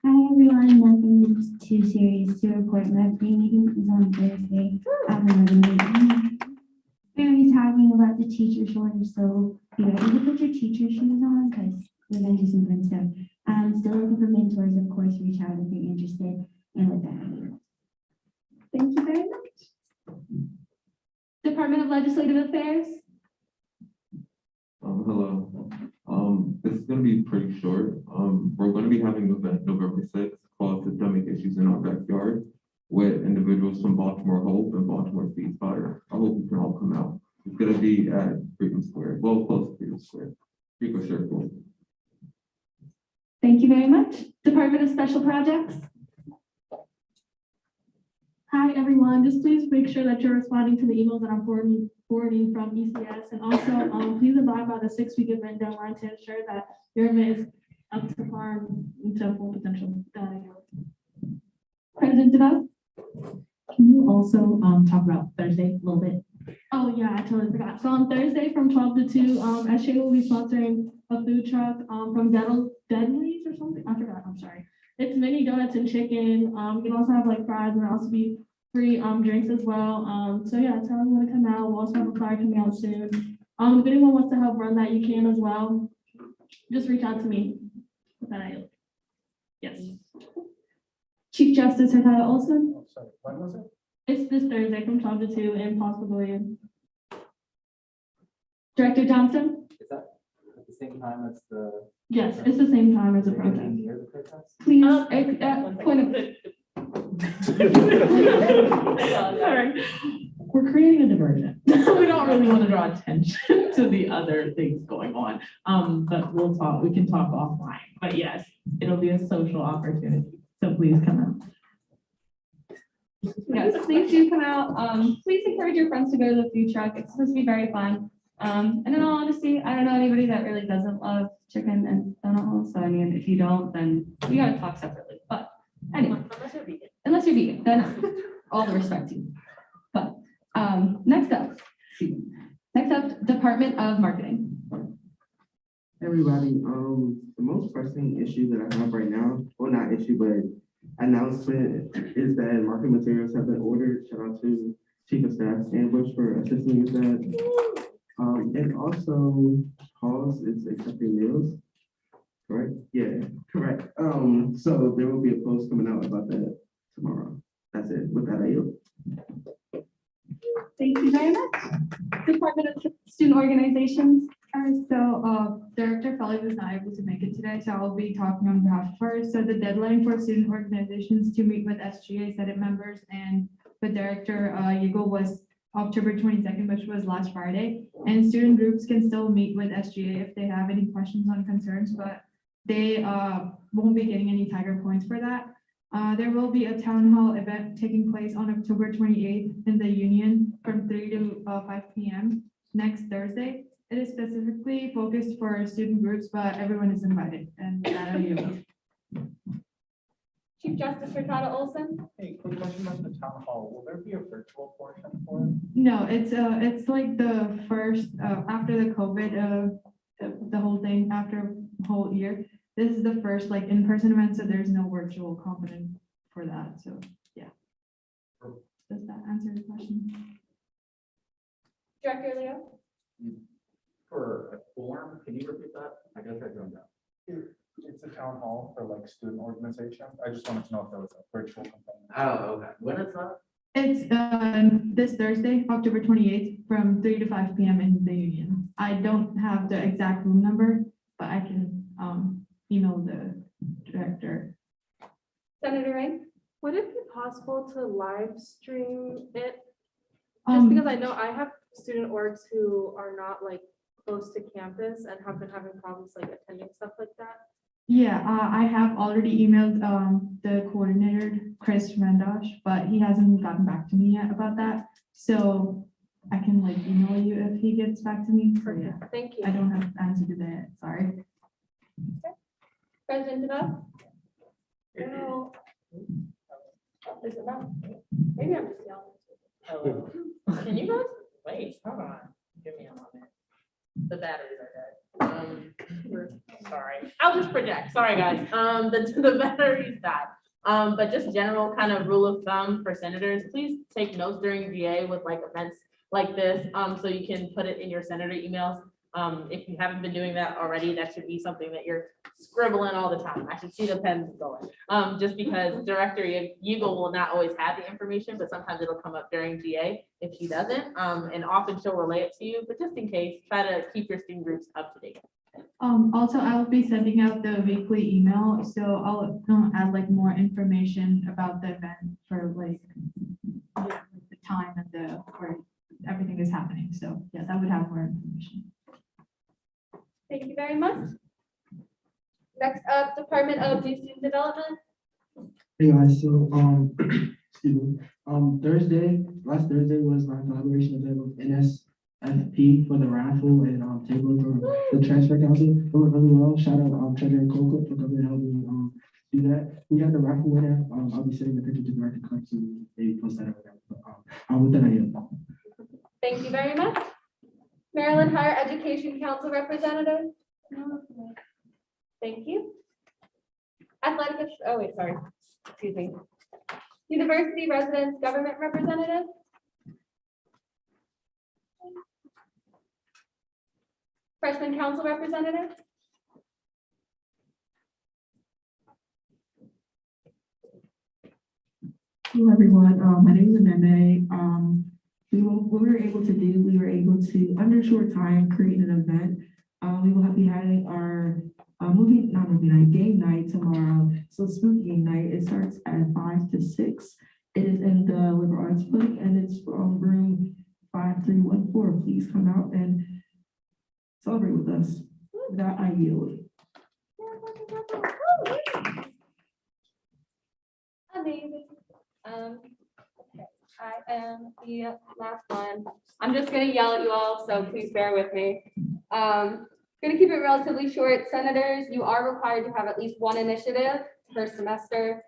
Hi everyone, nothing too serious to report. My pre-meeting is on Thursday at 11 a.m. We're going to be talking about the teacher shortage, so be ready to put your teacher shoes on because we're going to do some fun stuff. I'm still looking for mentors, of course, reach out if you're interested. And with that, Thank you very much. Department of Legislative Affairs. Hello. This is going to be pretty short. We're going to be having an event November 6th called Systemic Issues in Our Backyard with individuals from Baltimore Hope and Baltimore Ceasefire. I hope you can all come out. It's going to be at Freedom Square, well, close to Freedom Square, Rico Circle. Thank you very much. Department of Special Projects. Hi, everyone. Just please make sure that you're responding to the emails that I'm forwarding from ECS. And also, please abide by the 6-week event deadline to ensure that your event is up to par to full potential. President DeVoe. Can you also talk about Thursday a little bit? Oh, yeah, I totally forgot. So on Thursday from 12 to 2, SGA will be sponsoring a food truck from Deadly's or something. I forgot. I'm sorry. It's mini donuts and chicken. You can also have like fries and also be free drinks as well. So yeah, tell everyone to come out. We'll also have a flyer coming out soon. If anyone wants to help run that, you can as well. Just reach out to me. Yes. Chief Justice Hidayah Olson. Oh, sorry, when was it? It's this Thursday from 12 to 2 in Paul's Pavilion. Director Johnson. Is that at the same time as the? Yes, it's the same time as the Is it gonna be protest. near the protest? Please, Point of. Sorry. We're creating a diversion. We don't really want to draw attention to the other things going on. But we'll talk, we can talk offline. But yes, it'll be a social opportunity. So please come out. Yes, please do come out. Please encourage your friends to go to the food truck. It's supposed to be very fun. And in all honesty, I don't know anybody that really doesn't love chicken and donuts. So I mean, if you don't, then we gotta talk separately. But anyway, unless you're vegan, then all the respect to you. But next up, Department of Marketing. Everybody, the most pressing issue that I have right now, well, not issue, but announcement is that marketing materials have been ordered. Shout out to Chief of Staff Ambush for assisting with that. And also, Halls is accepting meals, correct? Yeah, correct. So there will be a post coming out about that tomorrow. That's it. With that, I yield. Thank you very much. Department of Student Organizations. So Director Fellows is not able to make it today, so I'll be talking on behalf of her. So the deadline for student organizations to meet with SGA Senate members and with Director Yigal was October 22nd, which was last Friday. And student groups can still meet with SGA if they have any questions on concerns, but they won't be getting any Tiger points for that. There will be a town hall event taking place on October 28th in the Union from 3 to 5 p.m. next Thursday. It is specifically focused for student groups, but everyone is invited, and that are you. Chief Justice Hurtado Olson. Hey, quick question about the town hall. Will there be a virtual portion for it? No, it's like the first, after the COVID, the whole thing, after a whole year. This is the first like in-person event, so there's no virtual component for that, so, yeah. Does that answer your question? Director Leo. For a form, can you repeat that? I guess I don't know. It's a town hall for like student organizations. I just wanted to know if there was a virtual component. Oh, okay. When is that? It's this Thursday, October 28th, from 3 to 5 p.m. in the Union. I don't have the exact room number, but I can email the director. Senator Ring. Would it be possible to live stream it? Just because I know I have student orgs who are not like close to campus and have been having problems like attending stuff like that. Yeah, I have already emailed the coordinator, Chris Randosh, but he hasn't gotten back to me yet about that. So I can like email you if he gets back to me. So, yeah, Thank you. I don't have an answer to that, sorry. President DeVoe. No. Is it not? Maybe I'm just yelling. Hello. Can you guys, wait, hold on, give me a moment. The batteries are dead. Sorry, I'll just project, sorry guys, the batteries died. But just general kind of rule of thumb for senators, please take notes during GA with like events like this, so you can put it in your senator emails. If you haven't been doing that already, that should be something that you're scribbling all the time. I should see the pens going. Just because Director Eagle will not always have the information, but sometimes it'll come up during GA if she doesn't. And often she'll relay it to you, but just in case, try to keep your student groups up to date. Also, I'll be sending out the weekly email, so I'll add like more information about the event for like the time and where everything is happening. So yeah, that would have more information. Thank you very much. Next up, Department of Youth Student Development. Hey guys, so excuse me. Last Thursday was my collaboration event with NSFP for the raffle and table for the transfer council. It went really well. Shout out Treasurer Colquitt for coming and helping me do that. We had the raffle winner. I'll be sending the picture to Director Clark to maybe post that over there. But with that, I am. Thank you very much. Maryland Higher Education Council Representative. Thank you. Athletic, oh wait, sorry, excuse me. University Residence Government Representative. Freshman Council Representative. Hello, everyone. My name is Meme. What we were able to do, we were able to, under short time, create an event. We will be having our game night tomorrow. So spooky game night, it starts at 5 to 6. It is in the Liberal Arts Clinic and it's from room 5314. Please come out and celebrate with us. That I yield. Amazing. Okay, I am the last one. I'm just gonna yell at you all, so please bear with me. Gonna keep it relatively short. Senators, you are required to have at least one initiative per semester.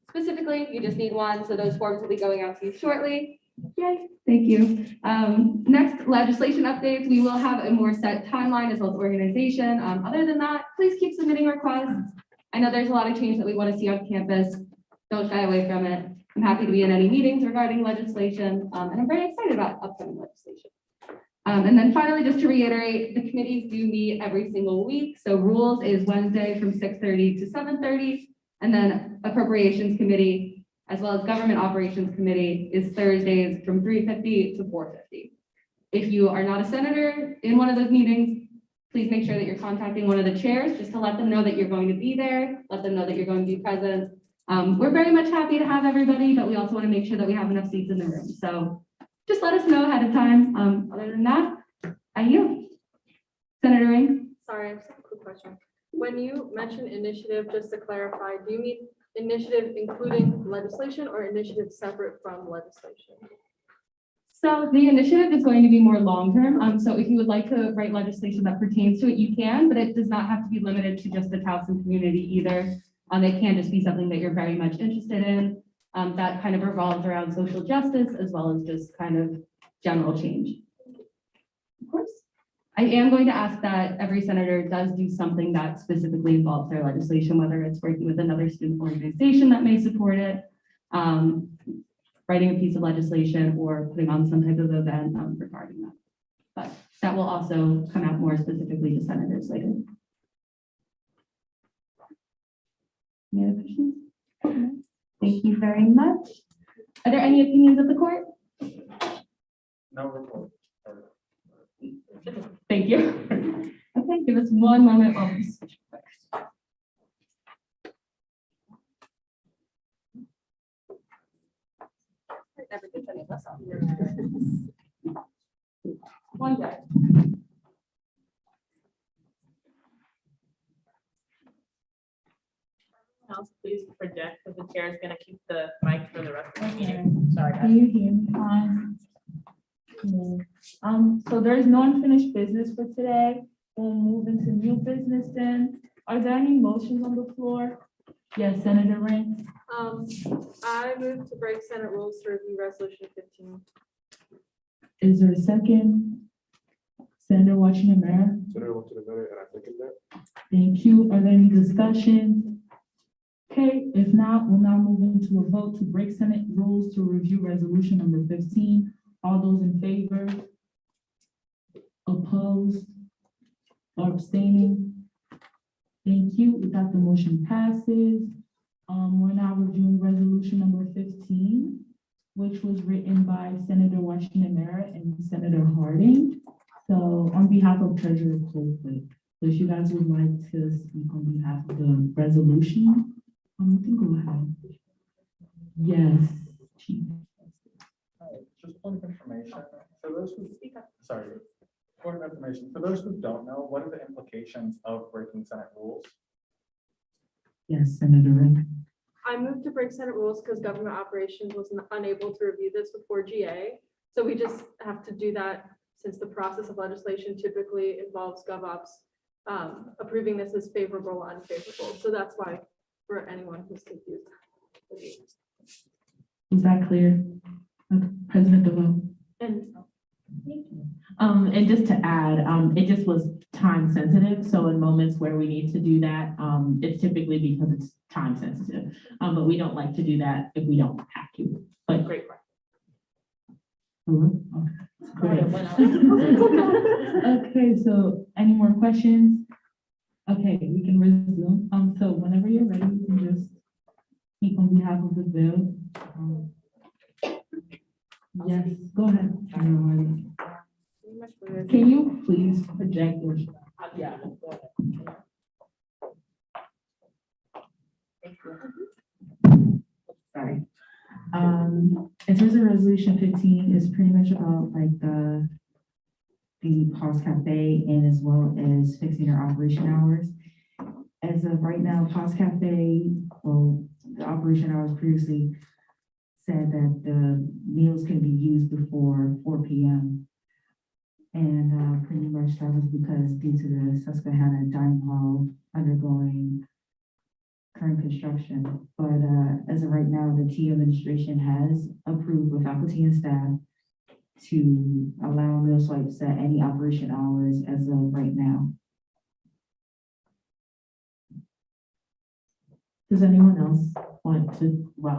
Specifically, you just need one, so those forms will be going out to you shortly. Yay, thank you. Next, legislation updates. We will have a more set timeline as well as organization. Other than that, please keep submitting requests. I know there's a lot of change that we want to see on campus. Don't shy away from it. I'm happy to be in any meetings regarding legislation, and I'm very excited about upcoming legislation. And then finally, just to reiterate, the committees do meet every single week. So rules is Wednesday from 6:30 to 7:30, and then appropriations committee, as well as government operations committee, is Thursdays from 3:50 to 4:50. If you are not a senator in one of those meetings, please make sure that you're contacting one of the chairs just to let them know that you're going to be there, let them know that you're going to be present. We're very much happy to have everybody, but we also want to make sure that we have enough seats in the room. So just let us know ahead of time. Other than that, I yield. Senator Ring. Sorry, I have a quick question. When you mention initiative, just to clarify, do you mean initiative including legislation or initiative separate from legislation? So the initiative is going to be more long-term. So if you would like to write legislation that pertains to it, you can, but it does not have to be limited to just the Towson community either. It can just be something that you're very much interested in, that kind of revolves around social justice as well as just kind of general change. Of course. I am going to ask that every senator does do something that specifically involves their legislation, whether it's working with another student organization that may support it, writing a piece of legislation, or putting on some type of event regarding that. But that will also come out more specifically to senators later. Any other questions? Thank you very much. Are there any opinions of the court? No report. Thank you. Okay, give us one moment while we switch. One day. Else, please project, because the chair is gonna keep the mic for the rest of the meeting. Sorry, guys. Can you hear me fine? So there is no unfinished business for today. We'll move into new business then. Are there any motions on the floor? Yes, Senator Ring. I move to break Senate rules to review resolution 15. Is there a second? Senator Washington Mara. Senator Washington Mara, and I second that. Thank you. Are there any discussion? Okay, if not, we'll now move into a vote to break Senate rules to review resolution number 15. All those in favor? Opposed? Or abstaining? Thank you. With that, the motion passes. We're now reviewing resolution number 15, which was written by Senator Washington Mara and Senator Harding. So on behalf of Treasurer Colquitt, if you guys would like to speak on behalf of the resolution, you can go ahead. Yes, Chief. Just point of information, for those who, sorry, point of information, for those who don't know, what are the implications of breaking Senate rules? Yes, Senator Ring. I moved to break Senate rules because government operations was unable to review this before GA. So we just have to do that since the process of legislation typically involves GovOps approving this as favorable or unfavorable. So that's why, for anyone who's confused. Is that clear? Okay, President DeVoe. And just to add, it just was time sensitive. So in moments where we need to do that, it's typically because it's time sensitive. But we don't like to do that if we don't have to. But Great. hello? Okay. Okay, so any more questions? Okay, we can resume. So whenever you're ready, you can just speak on behalf of the bill. Yes, go ahead. Can you please project your? Yeah. Go ahead. Sorry. In terms of resolution 15 is pretty much about like the Pause Cafe and as well as fixing our operation hours. As of right now, Pause Cafe, well, the operation hours previously said that the meals can be used before 4 p.m. And pretty much that was because due to the Susquehanna dining hall undergoing current construction. But as of right now, the T administration has approved with faculty and staff to allow meal swipes at any operation hours as of right now. Does anyone else want to, I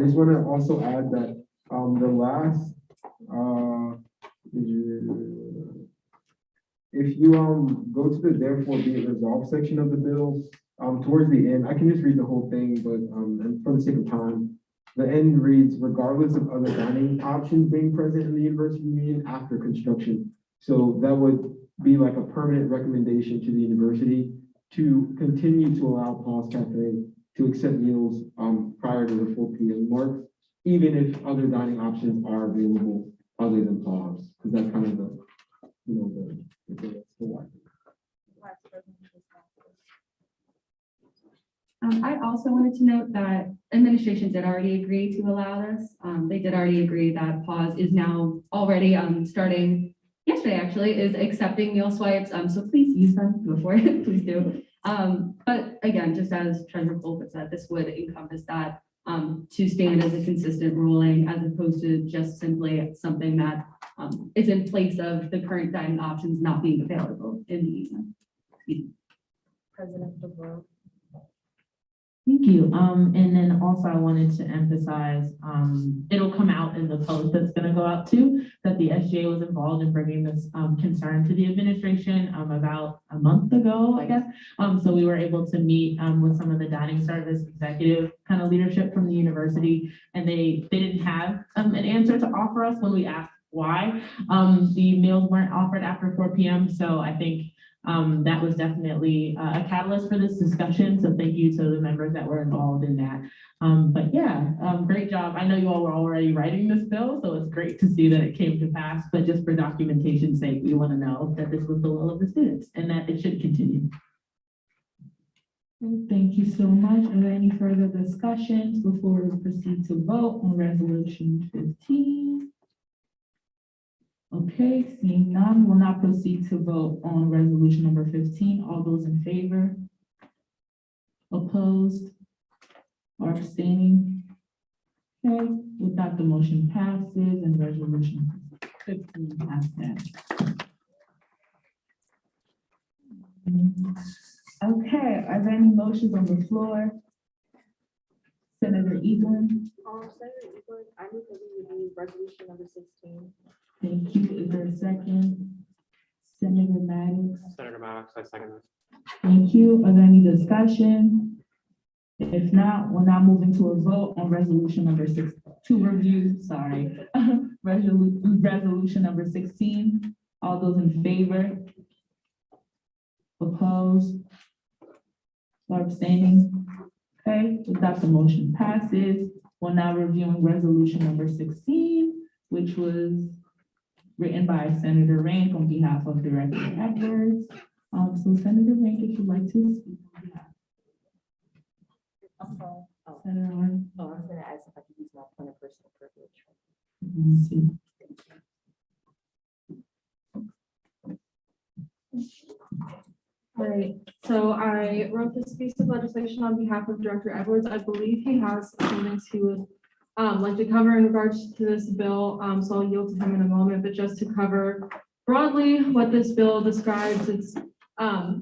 just want to also add that the last if you go to the therefore be it resolved section of the bill, towards the end, I can just read the whole thing, but and for the sake of time, the end reads, regardless of other dining options being present in the university union after construction. So that would be like a permanent recommendation to the university to continue to allow Pause Cafe to accept meals prior to the 4 p.m. mark, even if other dining options are available other than Pause, because that's kind of the, you know, the why. I also wanted to note that administration did already agree to allow this. They did already agree that Pause is now already starting yesterday. yesterday actually, is accepting meal swipes. So please use them before, please do. But again, just as Treasurer Colquitt said, this would encompass that to stand as a consistent ruling as opposed to just simply something that is in place of the current dining options not being available in the evening. President DeVoe. Thank you. And then also I wanted to emphasize, it'll come out in the post that's gonna go out too, that the SGA was involved in bringing this concern to the administration about a month ago, I guess. So we were able to meet with some of the dining service executive kind of leadership from the university, and they didn't have an answer to offer us when we asked why the meals weren't offered after 4 p.m. So I think that was definitely a catalyst for this discussion. So thank you to the members that were involved in that. But yeah, great job. I know you all were already writing this bill, so it's great to see that it came to pass. But just for documentation's sake, we want to know that this was the will of the students and that it should continue. Thank you so much. Are there any further discussions before we proceed to vote on resolution 15? Okay, seeing none, we'll now proceed to vote on resolution number 15. All those in favor? Opposed? Or abstaining? Okay, with that, the motion passes and resolution 15 has passed. Okay, are there any motions on the floor? Senator Egan. Senator Egan, I move that we review resolution number 16. Thank you. Is there a second? Senator Maddox. Senator Maddox, I second this. Thank you. Are there any discussion? If not, we're now moving to a vote on resolution number 6, to review, sorry, resolution number 16. All those in favor? Opposed? Or abstaining? Okay, with that, the motion passes. We're now reviewing resolution number 16, which was written by Senator Rank on behalf of Director Edwards. So Senator Rank, if you'd like to speak on behalf. Senator Rank. Oh, I was gonna ask if I could use my point of personal privilege. Let's see. All right, so I wrote this piece of legislation on behalf of Director Edwards. I believe he has some things he would like to cover in regards to this bill, so I'll yield to him in a moment, but just to cover broadly what this bill describes, it's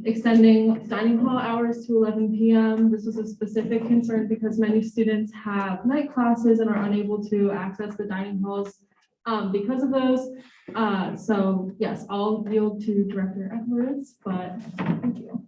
extending dining hall hours to 11 p.m. This was a specific concern because many students have night classes and are unable to access the dining halls because of those. So yes, I'll yield to Director Edwards, but thank you.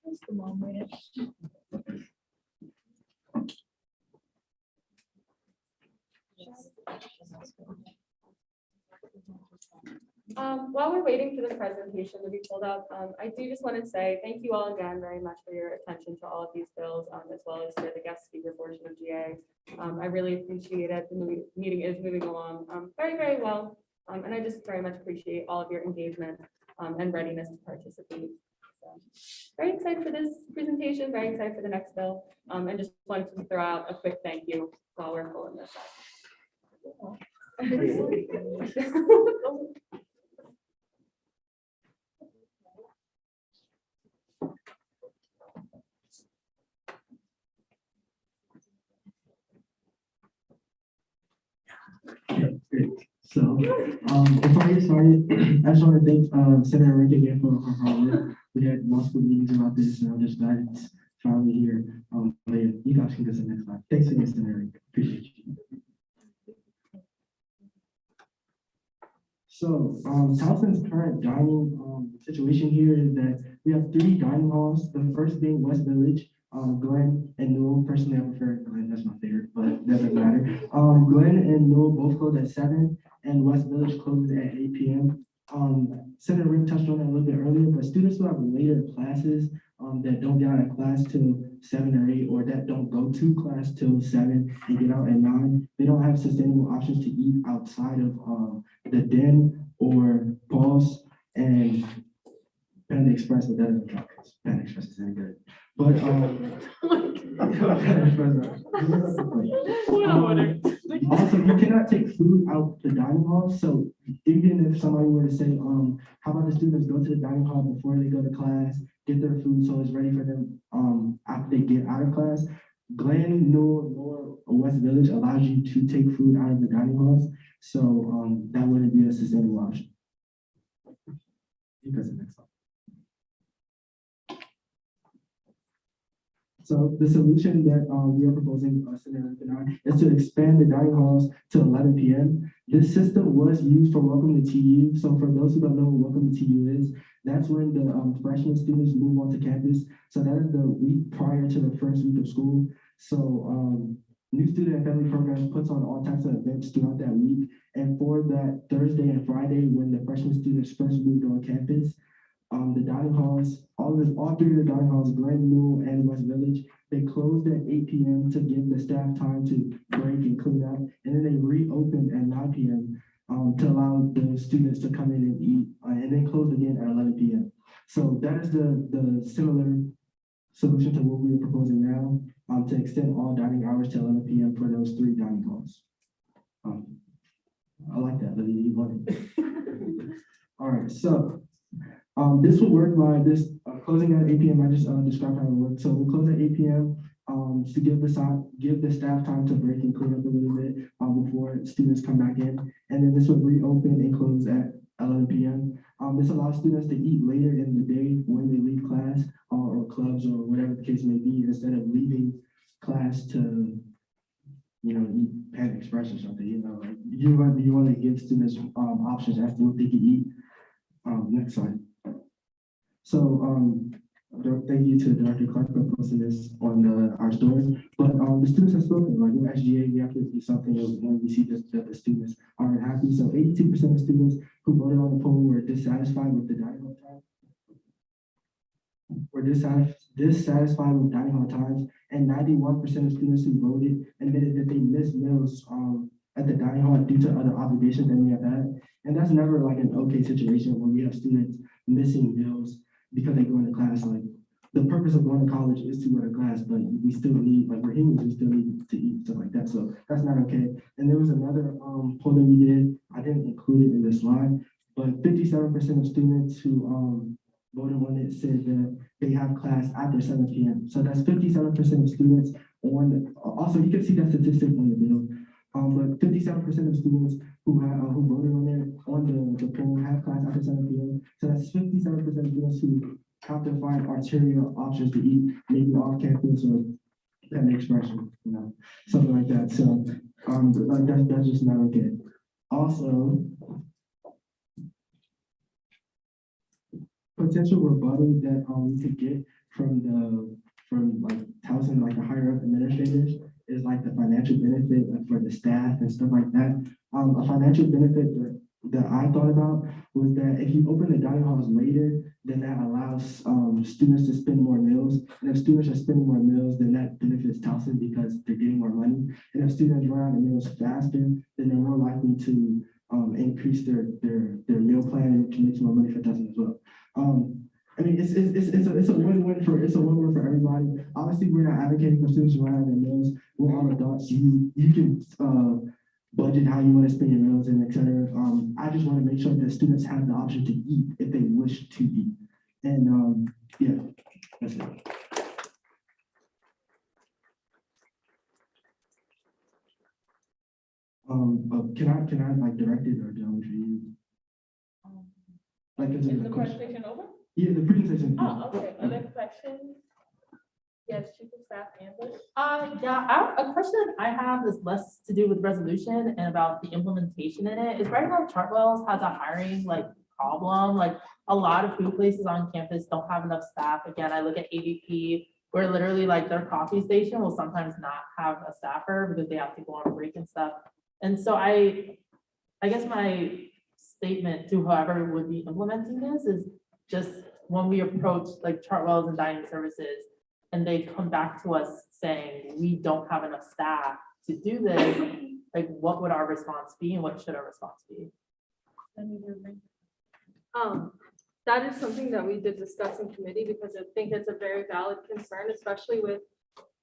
Just a moment. While we're waiting for the presentation to be pulled up, I do just want to say thank you all again very much for your attention to all of these bills, as well as for the guest speaker portion of GA. I really appreciate it. The meeting is moving along very, very well. And I just very much appreciate all of your engagement and readiness to participate. So, very excited for this presentation, very excited for the next bill, and just wanted to throw out a quick thank you while we're pulling this up. Great. So, before I get started, I just want to thank Senator Rank again for her hard work. We had multiple meetings about this, and I'm just glad it's finally here. But yeah, you guys can go to the next slide. Thanks again, Senator Rank. Appreciate you. So, Towson's current dining, situation here is that we have 3 dining halls, the first being West Village, Glenn and Newell. Personally, I prefer Glenn, that's my favorite, but that doesn't matter. Glenn and Newell both close at 7, and West Village closes at 8 p.m. Senator Ring touched on that a little bit earlier, but students who have later classes, that don't get out of class till 7 or 8, or that don't go to class till 7 and get out at 9, they don't have sustainable options to eat outside of, the Den or Paul's and Panda Express, but that doesn't count, because Panda Express is any good. But, also, you cannot take food out the dining hall, so even if somebody were to say, how about the students go to the dining hall before they go to class, get their food so it's ready for them, after they get out of class. Glen, Newell, or West Village allows you to take food out of the dining halls, so, that wouldn't be a sustainable option. Because of next slide. So the solution that we are proposing, Senator and I, is to expand the dining halls to 11 p.m. This system was used for Welcome to TU. So for those who don't know what Welcome to TU is, that's when the freshman students move onto campus. So that is the week prior to the first week of school. So New Student and Family Programs puts on all types of events throughout that week. And for that Thursday and Friday, when the freshman students first moved on campus, the dining halls, all 3 of the dining halls, Glen, Newell, and West Village, they closed at 8 p.m. to give the staff time to break and clean up, and then they reopened at 9 p.m. To allow the students to come in and eat, and then closed again at 11 p.m. So that is the similar solution to what we are proposing now, to extend all dining hours to 11 p.m. for those 3 dining halls. I like that, Lily, you want it. All right, so this will work by this closing at 8 p.m. I just described how it works. So we'll close at 8 p.m. To give the staff time to break and clean up a little bit before students come back in. And then this will reopen and close at 11 p.m. This allows students to eat later in the day when they leave class or clubs or whatever the case may be, instead of leaving class to, eat Panda Express or something. Like you want to give students options as to what they can eat. Next slide. So, thank you to Director Clark for posting this on our story. But the students have spoken. Like with SGA, we have to do something when we see that the students aren't happy. So 82% of students who voted on the poll were dissatisfied with the dining hall time. Were dissatisfied with dining hall times, and 91% of students who voted admitted that they missed meals at the dining hall due to other obligations that we have had. And that's never like an okay situation when we have students missing meals because they go into class. Like the purpose of going to college is to go to class, but we still need, like we're humans, we still need to eat, stuff like that. So that's not okay. And there was another poll that we did, I didn't include it in this slide, but 57% of students who voted on it said that they have class after 7 p.m. So that's 57% of students also you can see that statistic on the bill. But 57% of students who voted on the poll have class after 7 p.m. So that's 57% of students who have to find arterial options to eat, maybe off campus or Panda Express, something like that. So that's just not okay. Also, potential rebuttal that we could get from like Towson, like the higher up administrators, is like the financial benefit for the staff and stuff like that. A financial benefit that I thought about was that if you open the dining halls later, then that allows students to spend more meals. And if students are spending more meals, then that benefits Towson because they're getting more money. And if students run out of meals faster, then they're more likely to increase their meal plan, which makes more money for Towson as well. I mean, it's a win-win for everybody. Obviously, we're not advocating for students to run out of their meals. We're all adults. You can budget how you want to spend your meals and etc. I just want to make sure that students have the option to eat if they wish to eat. And yeah, that's it. Can I like direct it or do I want you? Like, Is the presentation over? Yeah, the presentation. Oh, okay. Other questions? Yes, chief of staff Ambush. A question I have is less to do with resolution and about the implementation in it. Is right now Chartwell's has a hiring like problem, like a lot of food places on campus don't have enough staff. Again, I look at AVP, where literally like their coffee station will sometimes not have a staffer because they have to go on break and stuff. And so I guess my statement to whoever would be implementing this is just when we approach like Chartwell's and dining services, and they come back to us saying, we don't have enough staff to do this, like what would our response be and what should our response be? That is something that we did discuss in committee because I think it's a very valid concern, especially with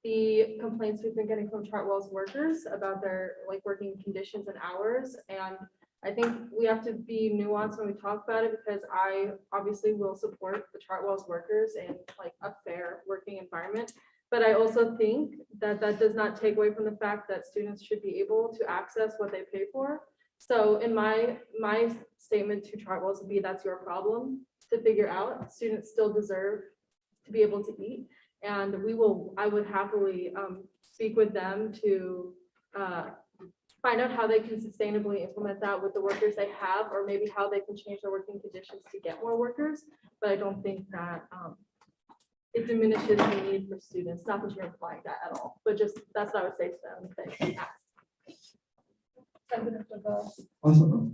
the complaints we've been getting from Chartwell's workers about their like working conditions and hours. And I think we have to be nuanced when we talk about it because I obviously will support the Chartwell's workers and like a fair working environment. But I also think that that does not take away from the fact that students should be able to access what they pay for. So in my statement to Chartwell's would be that's your problem to figure out. Students still deserve to be able to eat. And I would happily speak with them to find out how they can sustainably implement that with the workers they have, or maybe how they can change their working conditions to get more workers. But I don't think that it diminishes the need for students. Not that you're implying that at all, but just that's what I would say to them if they ask. Also,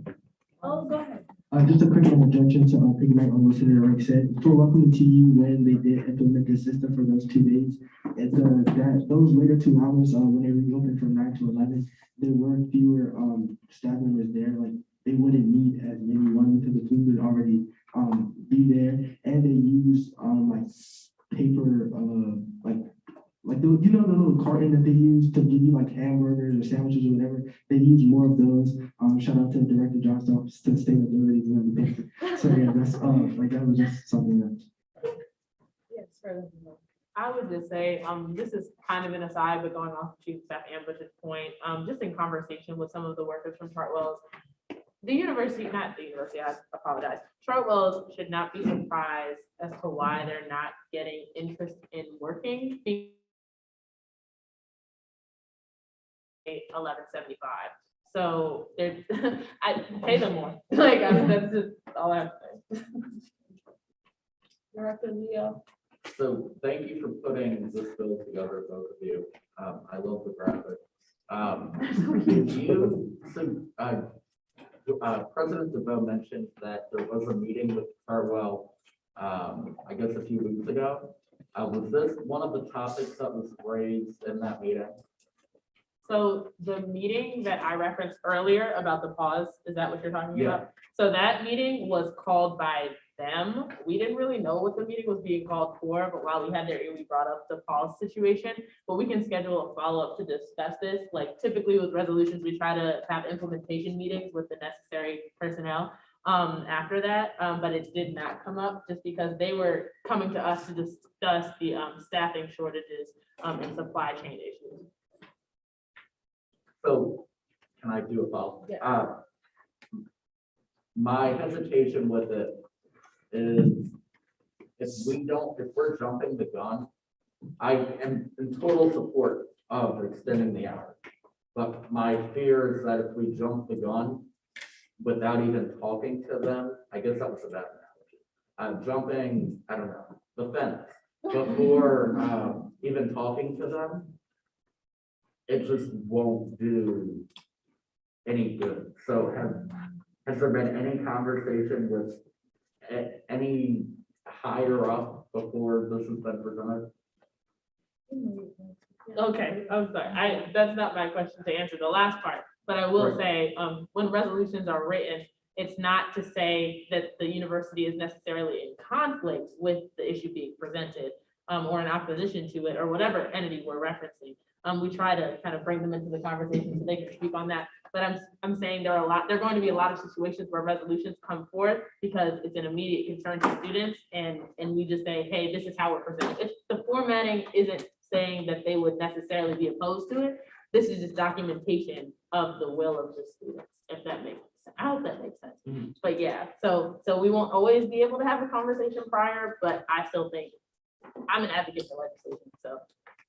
Oh, go ahead. just a quick interjection to piggyback on what Senator Rick said. For welcome to you when they did implement the system for those 2 days. It's that those later 2 hours when they reopened from 9 to 11, there were fewer staff members there. Like they wouldn't need as many one because the food would already be there, and they use like paper like the, you know, the little carton that they use to give you like hamburgers or sandwiches or whatever. They use more of those. Shout out to Director Johnson for sustainability and everything. So yeah, that's like that was just something that. Yes, I would just say, this is kind of an aside, but going off Chief of Staff Ambush's point, just in conversation with some of the workers from Chartwell's, I apologize. Chartwell's should not be surprised as to why they're not getting interest in working. $11.75. So they're, I pay them more. Like, that's just all I have to say. Director Leo. So thank you for putting this bill together, both of you. I love the graphic. Did you, President DeVoe mentioned that there was a meeting with Chartwell, I guess a few weeks ago. Was this one of the topics that was raised in that meeting? So the meeting that I referenced earlier about the pause, is that what you're talking about? So that meeting was called by them. We didn't really know what the meeting was being called for, but while we had their ear, we brought up the pause situation. But we can schedule a follow-up to discuss this. Like typically with resolutions, we try to have implementation meetings with the necessary personnel after that, but it did not come up just because they were coming to us to discuss the staffing shortages and supply chain issues. So can I do a follow? Yeah. My hesitation with it is if we're jumping the gun, I am in total support of extending the hours. But my fear is that if we jump the gun without even talking to them, I guess that was a bad analogy. Jumping, I don't know, the fence before even talking to them, it just won't do any good. So has there been any conversation with any higher up before this has been presented? Okay, I'm sorry. That's not my question to answer the last part, but I will say, when resolutions are written, it's not to say that the university is necessarily in conflict with the issue being presented, or in opposition to it, or whatever entity we're referencing. We try to kind of bring them into the conversation so they can speak on that. But I'm saying there are going to be a lot of situations where resolutions come forth because it's an immediate concern to students, and we just say, hey, this is how we're presenting. If the formatting isn't saying that they would necessarily be opposed to it, this is just documentation of the will of the students, if that makes sense. I hope that makes sense. But yeah, so we won't always be able to have a conversation prior, but I still think I'm an advocate for legislation, so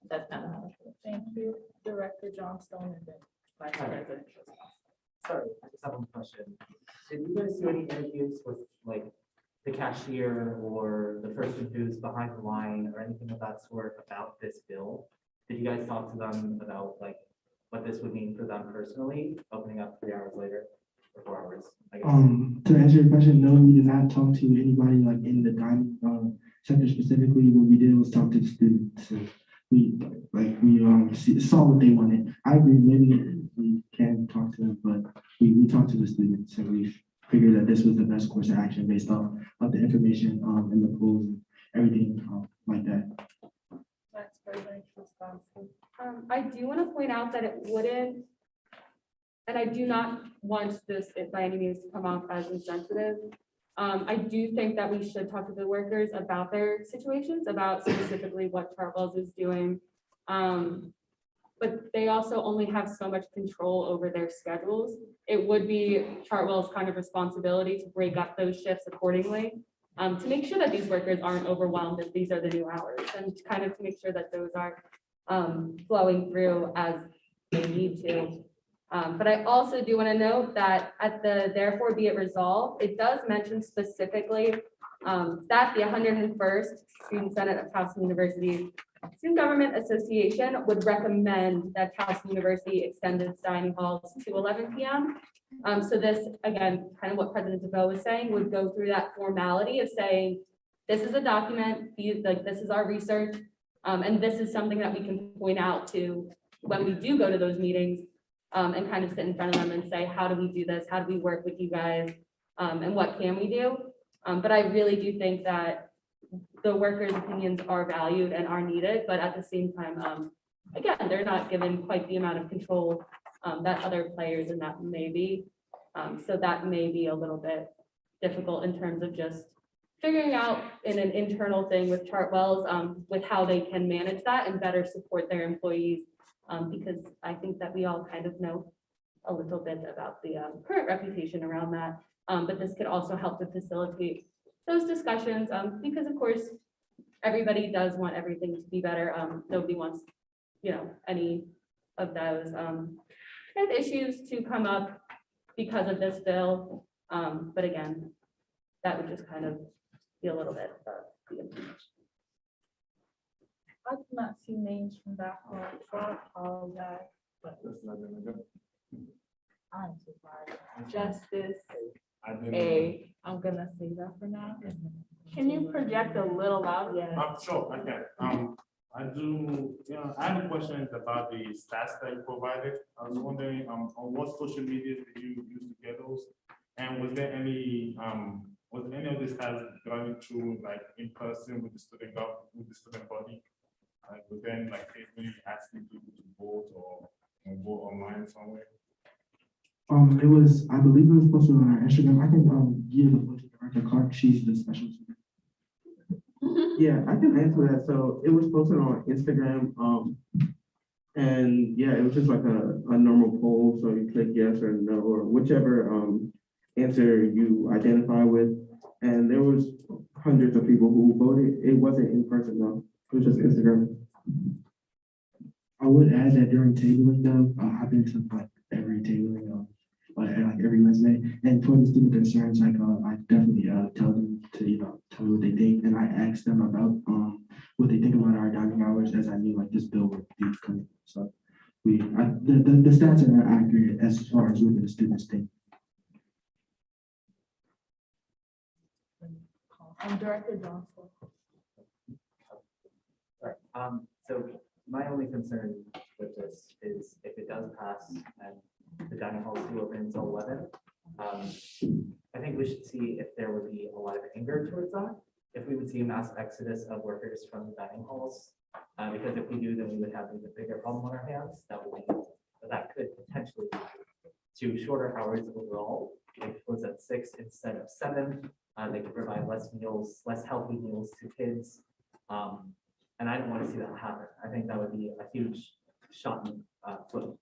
that's kind of how I feel. Thank you, Director Johnstone, and then Vice President. Sorry, I just have one question. Did you guys do any interviews with like the cashier or the person who's behind the line or anything of that sort about this bill? Did you guys talk to them about like what this would mean for them personally, opening up 3 hours later or 4 hours? I guess? To answer your question, no, we did not talk to anybody like in the dining sector specifically. What we did was talk to the students. And we saw what they wanted. I agree, maybe we can talk to them, but we talked to the students and we figured that this was the best course of action based off of the information and the polls and everything like that. Vice President Johnstone. I do want to point out that it wouldn't, and I do not want this by any means to come off as insensitive. I do think that we should talk to the workers about their situations, about specifically what Chartwell's is doing. But they also only have so much control over their schedules. It would be Chartwell's kind of responsibility to break up those shifts accordingly, to make sure that these workers aren't overwhelmed if these are the new hours, and kind of to make sure that those are flowing through as they need to. But I also do want to note that at the therefore be it resolved, it does mention specifically that the 101st Student Senate of Towson University's Student Government Association would recommend that Towson University extend its dining halls to 11 p.m. So this, again, kind of what President DeVoe was saying, would go through that formality of saying, this is a document, this is our research, and this is something that we can point out to when we do go to those meetings, and kind of sit in front of them and say, how do we do this? How do we work with you guys? And what can we do? But I really do think that the workers' opinions are valued and are needed, but at the same time, again, they're not given quite the amount of control that other players in that may be. So that may be a little bit difficult in terms of just figuring out in an internal thing with Chartwell's, with how they can manage that and better support their employees. Because I think that we all kind of know a little bit about the current reputation around that. But this could also help to facilitate those discussions, because of course, everybody does want everything to be better. Nobody wants, any of those kind of issues to come up because of this bill. But again, that would just kind of be a little bit of the information. I do not see names from that hall, so I apologize. But I'm so sorry. Justice I'm gonna say that for now. Can you project a little louder? Yes. Sure, I can. I have a question about the stats that you provided. I was wondering, on what social media did you use to get those? And was there any of this has gone through like in person with the student body? Like, was then like really asking people to vote or vote online somewhere? It was, I believe it was posted on our Instagram. I can give the post to Director Clark. She's the specialist. Yeah, I can answer that. So it was posted on Instagram. And yeah, it was just like a normal poll. So you click yes or no, or whichever answer you identify with. And there was hundreds of people who voted. It wasn't in person though. It was just Instagram. I would add that during tabling though, I've been to like every tabling, like every Wednesday. And for the student concerns, like I definitely tell them to tell me what they think, and I ask them about what they think about our dining hours, as I knew like this bill would be coming. So the stats are accurate as far as what the students think. Director Johnson. Right. So my only concern with this is if it does pass and the dining halls do open until 11, I think we should see if there would be a lot of anger towards that. If we would see a massive exodus of workers from the dining halls, because if we do, then we would have an even bigger problem on our hands. That could potentially lead to shorter hours overall. Like close at 6 instead of 7. They could provide less meals, less healthy meals to kids. And I don't want to see that happen. I think that would be a huge shot in foot.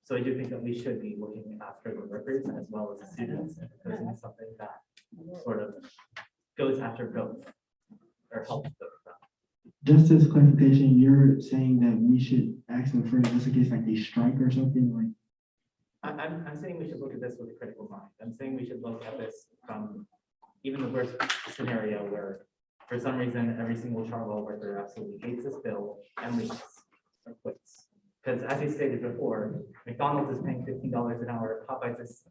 So I do think that we should be looking after the workers as well as the students and proposing something that sort of goes after both. or help them with that. Just as clarification, you're saying that we should ask them first, just in case like they strike or something, like? I'm saying we should look at this with a critical mind. I'm saying we should look at this from even the worst scenario where for some reason, every single Chartwell worker absolutely hates this bill and leaves or quits. Because as you stated before, McDonald's is paying $15 an hour, Popeyes is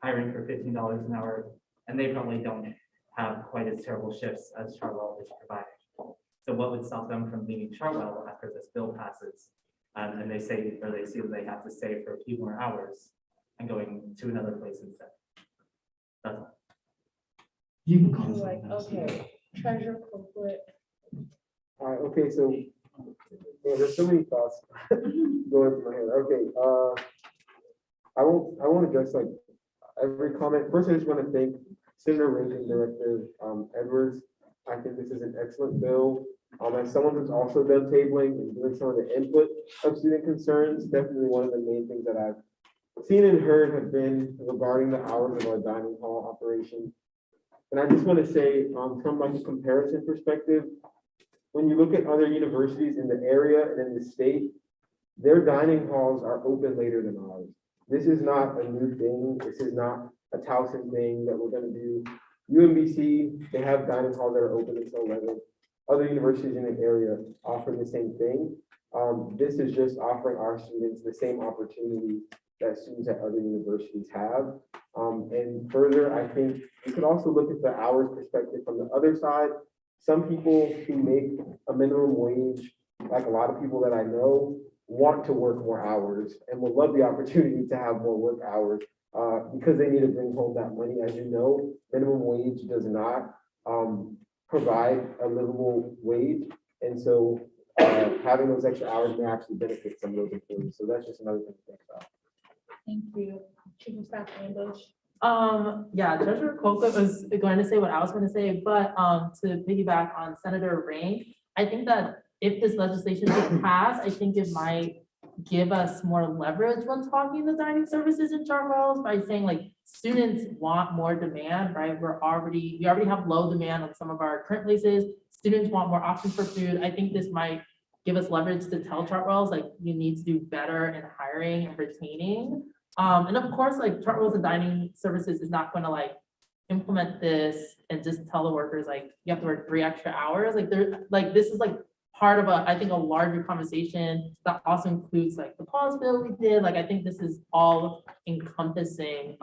hiring for $15 an hour, and they probably don't have quite as terrible shifts as Chartwell is providing. So what would stop them from leaving Chartwell after this bill passes? And they say, or they see that they have to stay for a few more hours and going to another place instead. That's all. You can call Like, okay, treasure couplet. All right, okay, so yeah, there's so many thoughts going through my head. Okay, I won't address like every comment. First, I just want to thank Senator Ranking Director Edwards. I think this is an excellent bill. As someone who's also done tabling and doing some of the input of student concerns, definitely one of the main things that I've seen and heard have been regarding the hours of our dining hall operation. And I just want to say, from like a comparison perspective, when you look at other universities in the area and in the state, their dining halls are open later than ours. This is not a new thing. This is not a Towson thing that we're going to do. UMBC, they have dining halls that are open until 11. Other universities in the area offer the same thing. This is just offering our students the same opportunity that students at other universities have. And further, I think you could also look at the hours perspective from the other side. Some people who make a minimum wage, like a lot of people that I know, want to work more hours and would love the opportunity to have more work hours because they need to bring home that money. As you know, minimum wage does not provide a livable wage. And so having those extra hours may actually benefit some of those employees. So that's just another thing to think about. Thank you. Chief of Staff Ambush. Yeah, Treasurer Colquitt was going to say what I was going to say, but to piggyback on Senator Rank, I think that if this legislation gets passed, I think it might give us more leverage when talking the dining services in Chartwells by saying like students want more demand, right? We already have low demand on some of our current places. Students want more options for food. I think this might give us leverage to tell Chartwells like you need to do better in hiring and retaining. And of course, like Chartwells and dining services is not going to like implement this and just tell the workers like you have to work 3 extra hours. Like they're like this is like part of I think a larger conversation that also includes like the pause bill we did. Like I think this is all encompassing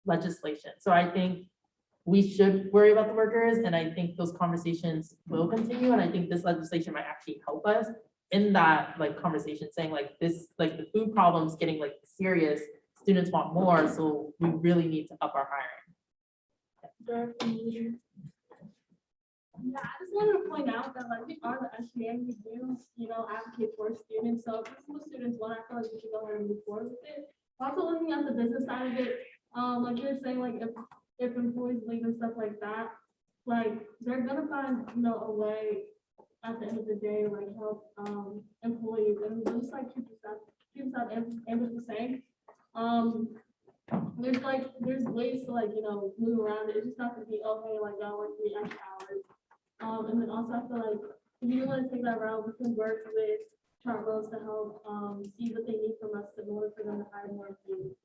legislation. So I think we should worry about the workers, and I think those conversations will continue. And I think this legislation might actually help us in that like conversation, saying like this, like the food problem's getting like serious. Students want more, so we really need to up our hiring. Yeah, I just wanted to point out that like we are the SGA, we do, advocate for students. So if this is what students want, I feel like we should go ahead and move forward with it. Also looking at the business side of it, like you were saying, like if employees leave and stuff like that, like they're gonna find, a way at the end of the day, like help employees and just like keep us able to say. There's ways to move around it. It's just not gonna be okay, like y'all work 3 extra hours. And then also I feel like if you want to take that route, we can work with Chartwells to help see what they need from us in order for them to hire more people.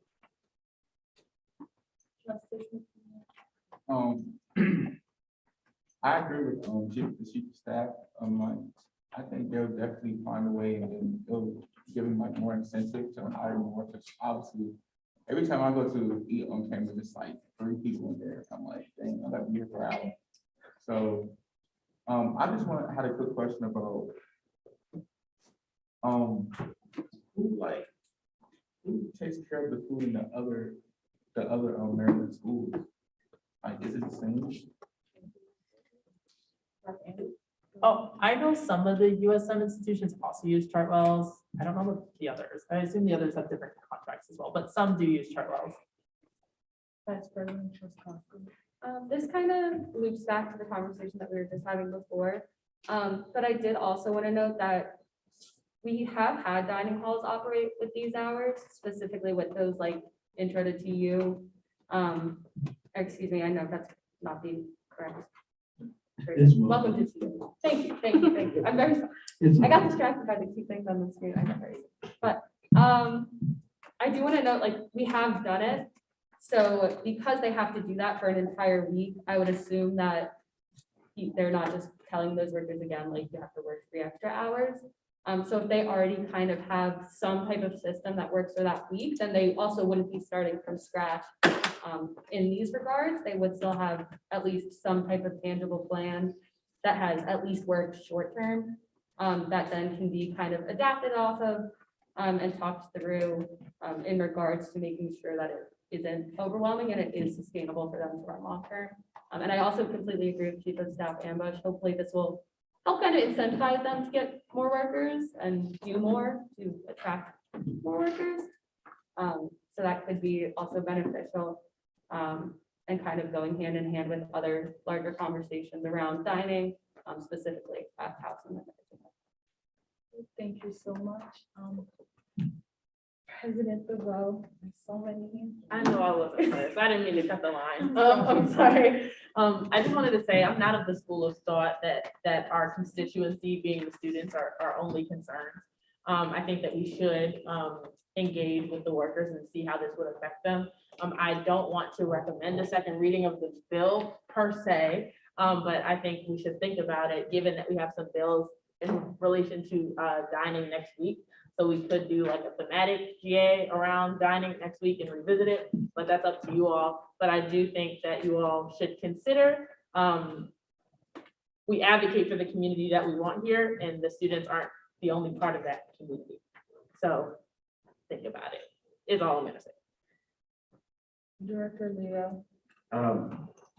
I agree with the chief of staff. I think they'll definitely find a way and they'll give them like more incentive to hire more. Because obviously, every time I go to eat on campus, it's like 3 people in there. I'm like, dang, I gotta be here for an hour. So I just had a quick question about who takes care of the food in the other Maryland schools? Like, is it the same? Oh, I know some of the USM institutions also use Chartwells. I don't know about the others. I assume the others have different contracts as well, but some do use Chartwells. That's brilliant. This kind of loops back to the conversation that we were just having before. But I did also want to note that we have had dining halls operate with these hours, specifically with those like intro to TU. Excuse me, I know that's not the correct It's well. Welcome to Tuesday. Thank you, thank you, thank you. I'm very sorry. It's I got well. distracted by the two things on the screen. I got very, but, I do want to note, like, we have done it. So because they have to do that for an entire week, I would assume that they're not just telling those workers again, like, you have to work 3 extra hours. So if they already kind of have some type of system that works for that week, then they also wouldn't be starting from scratch. In these regards, they would still have at least some type of tangible plan that has at least worked short term, that then can be kind of adapted off of, and talked through, in regards to making sure that it isn't overwhelming and it is sustainable for them to run long term. And I also completely agree with Chief of Staff Ambush. Hopefully this will help kind of incentivize them to get more workers and do more to attract more workers. So that could be also beneficial, and kind of going hand in hand with other larger conversations around dining, specifically at house. Thank you so much. President DeVoe, so many hands. I know I wasn't first. I didn't mean to cut the line. I'm sorry. I just wanted to say I'm not of the school of thought that our constituency, being the students, are our only concerns. I think that we should engage with the workers and see how this would affect them. I don't want to recommend a second reading of the bill per se, but I think we should think about it, given that we have some bills in relation to dining next week. So we could do like a thematic GA around dining next week and revisit it, but that's up to you all. But I do think that you all should consider, we advocate for the community that we want here, and the students aren't the only part of that community. So think about it, is all I'm gonna say. Director Leo.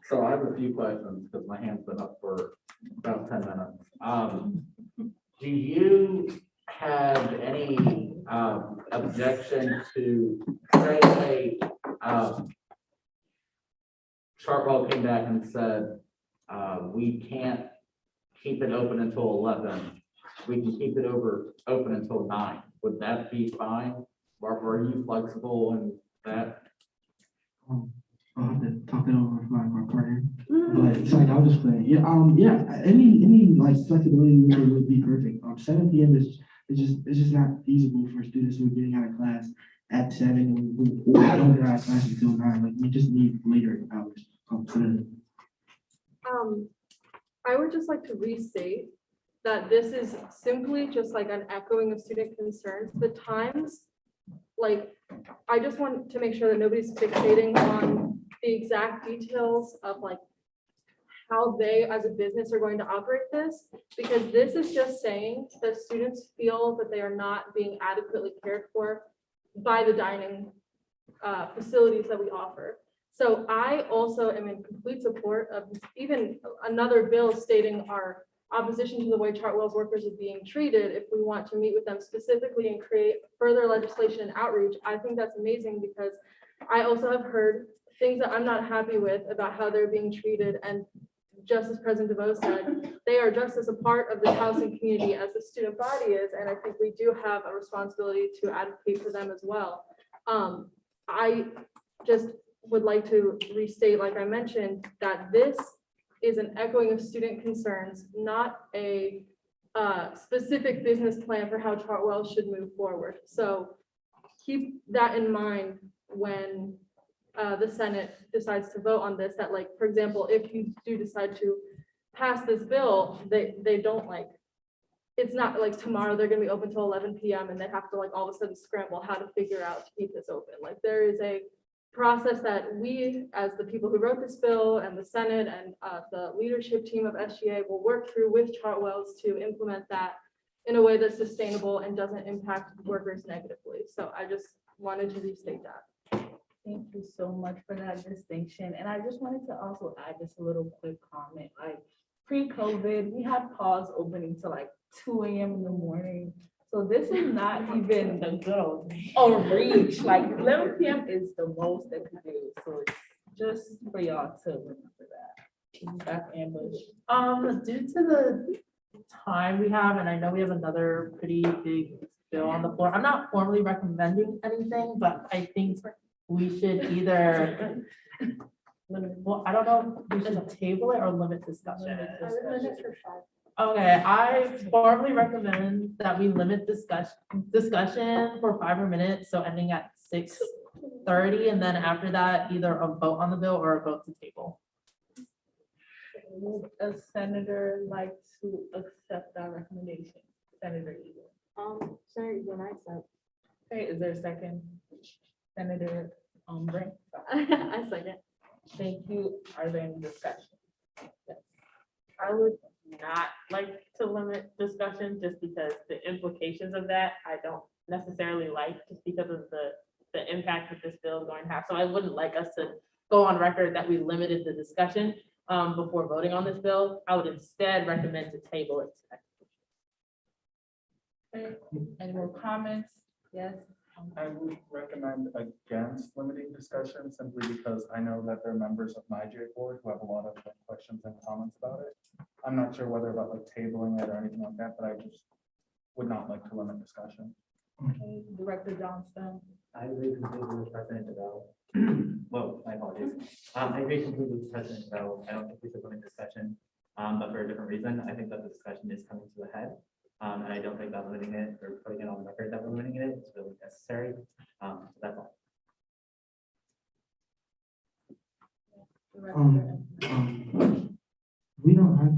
So I have a few questions because my hand's been up for about 10 minutes. Do you have any objection to, say, Chartwell came back and said, we can't keep it open until 11. We can keep it open until 9. Would that be fine? Barbara, are you flexible in that? I'll have to talk it over with my partner. But sorry, I'll just play. Yeah, yeah. Any like flexibility would be perfect. 7 p.m. is just not feasible for students who are getting out of class at 7 and who don't get out of class until 9. Like we just need later hours. I would just like to restate that this is simply just like an echoing of student concerns. The times, like, I just want to make sure that nobody's fixating on the exact details of like how they as a business are going to operate this, because this is just saying that students feel that they are not being adequately cared for by the dining facilities that we offer. So I also am in complete support of even another bill stating our opposition to the way Chartwell's workers are being treated. If we want to meet with them specifically and create further legislation and outreach, I think that's amazing, because I also have heard things that I'm not happy with about how they're being treated. And just as President DeVoe said, they are just as a part of the housing community as the student body is. And I think we do have a responsibility to advocate for them as well. I just would like to restate, like I mentioned, that this is an echoing of student concerns, not a specific business plan for how Chartwell should move forward. So keep that in mind when the Senate decides to vote on this, that like, for example, if you do decide to pass this bill, they don't like, it's not like tomorrow they're gonna be open till 11 p.m. and they have to like all of a sudden scramble how to figure out to keep this open. Like there is a process that we, as the people who wrote this bill and the Senate and the leadership team of SGA will work through with Chartwell's to implement that in a way that's sustainable and doesn't impact workers negatively. So I just wanted to restate that. Thank you so much for that distinction. And I just wanted to also add just a little quick comment, like pre-COVID, we had pause opening till like 2 a.m. in the morning. So this is not even the good old reach. Like 11 p.m. is the most that we do. So it's just for y'all to remember that. Back ambush. Due to the time we have, and I know we have another pretty big bill on the floor, I'm not formally recommending anything, but I think we should either Well, I don't know, we should table it or limit discussion. I would limit for 5. Okay, I formally recommend that we limit discussion for 5 more minutes, so ending at 6:30, and then after that, either a vote on the bill or a vote to table. Would a senator like to accept that recommendation? Senator Eagle. Sorry, when I said. Okay, is there a second? Senator Brink. I second. Thank you. Are there any discussion? Yes. I would not like to limit discussion just because the implications of that I don't necessarily like, just because of the impact that this bill is going to have. So I wouldn't like us to go on record that we limited the discussion before voting on this bill. I would instead recommend to table it. Okay, any more comments? Yes. I would recommend against limiting discussion simply because I know that there are members of my J board who have a lot of questions and comments about it. I'm not sure whether about tabling it or anything like that, but I just would not like to limit discussion. Okay, Director Johnston. I agree completely with President DeVoe. Whoa, my apologies. I agree completely with President DeVoe. I don't think we should limit discussion, but for a different reason. I think that the discussion is coming to a head. And I don't think that limiting it or putting it on record that we're limiting it is really necessary. So that's all. We don't have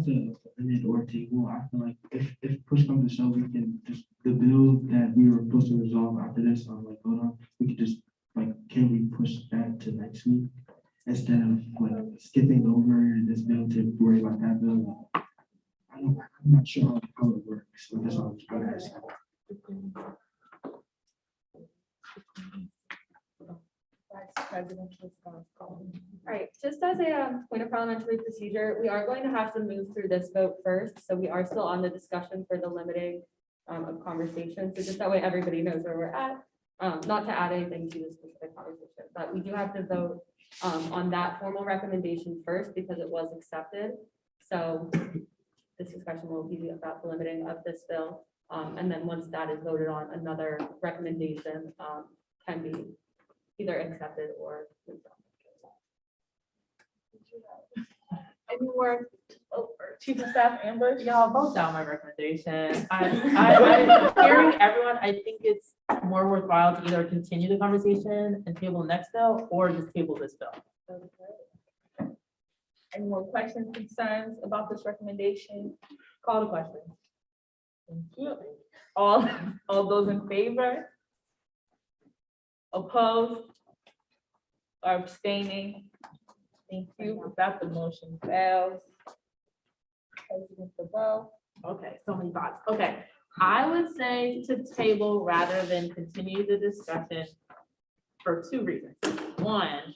to limit or table. I feel like if push comes to shove, we can just, the bill that we were supposed to resolve after this, vote on, we could just, can we push that to next week? Instead of skipping over this bill to worry about that bill. I'm not sure how it works, so that's all I'm trying to ask. Vice President. All right, just as a point of parliamentary procedure, we are going to have to move through this vote first. So we are still on the discussion for the limiting of conversation. So just that way everybody knows where we're at, not to add anything to the specific conversation, but we do have to vote on that formal recommendation first because it was accepted. So this discussion will be about the limiting of this bill. And then once that is voted on, another recommendation can be either accepted or moved on. Any more Chief of Staff Ambush? Y'all vote down my recommendation. I'm hearing everyone, I think it's more worthwhile to either continue the conversation and table the next bill or just table this bill. Okay. Any more questions, concerns about this recommendation? Call the question. Thank you. All those in favor? Opposed? Or abstaining? Thank you. With that, the motion fails. President DeVoe. Okay, so many thoughts. Okay, I would say to table rather than continue the discussion for 2 reasons. One,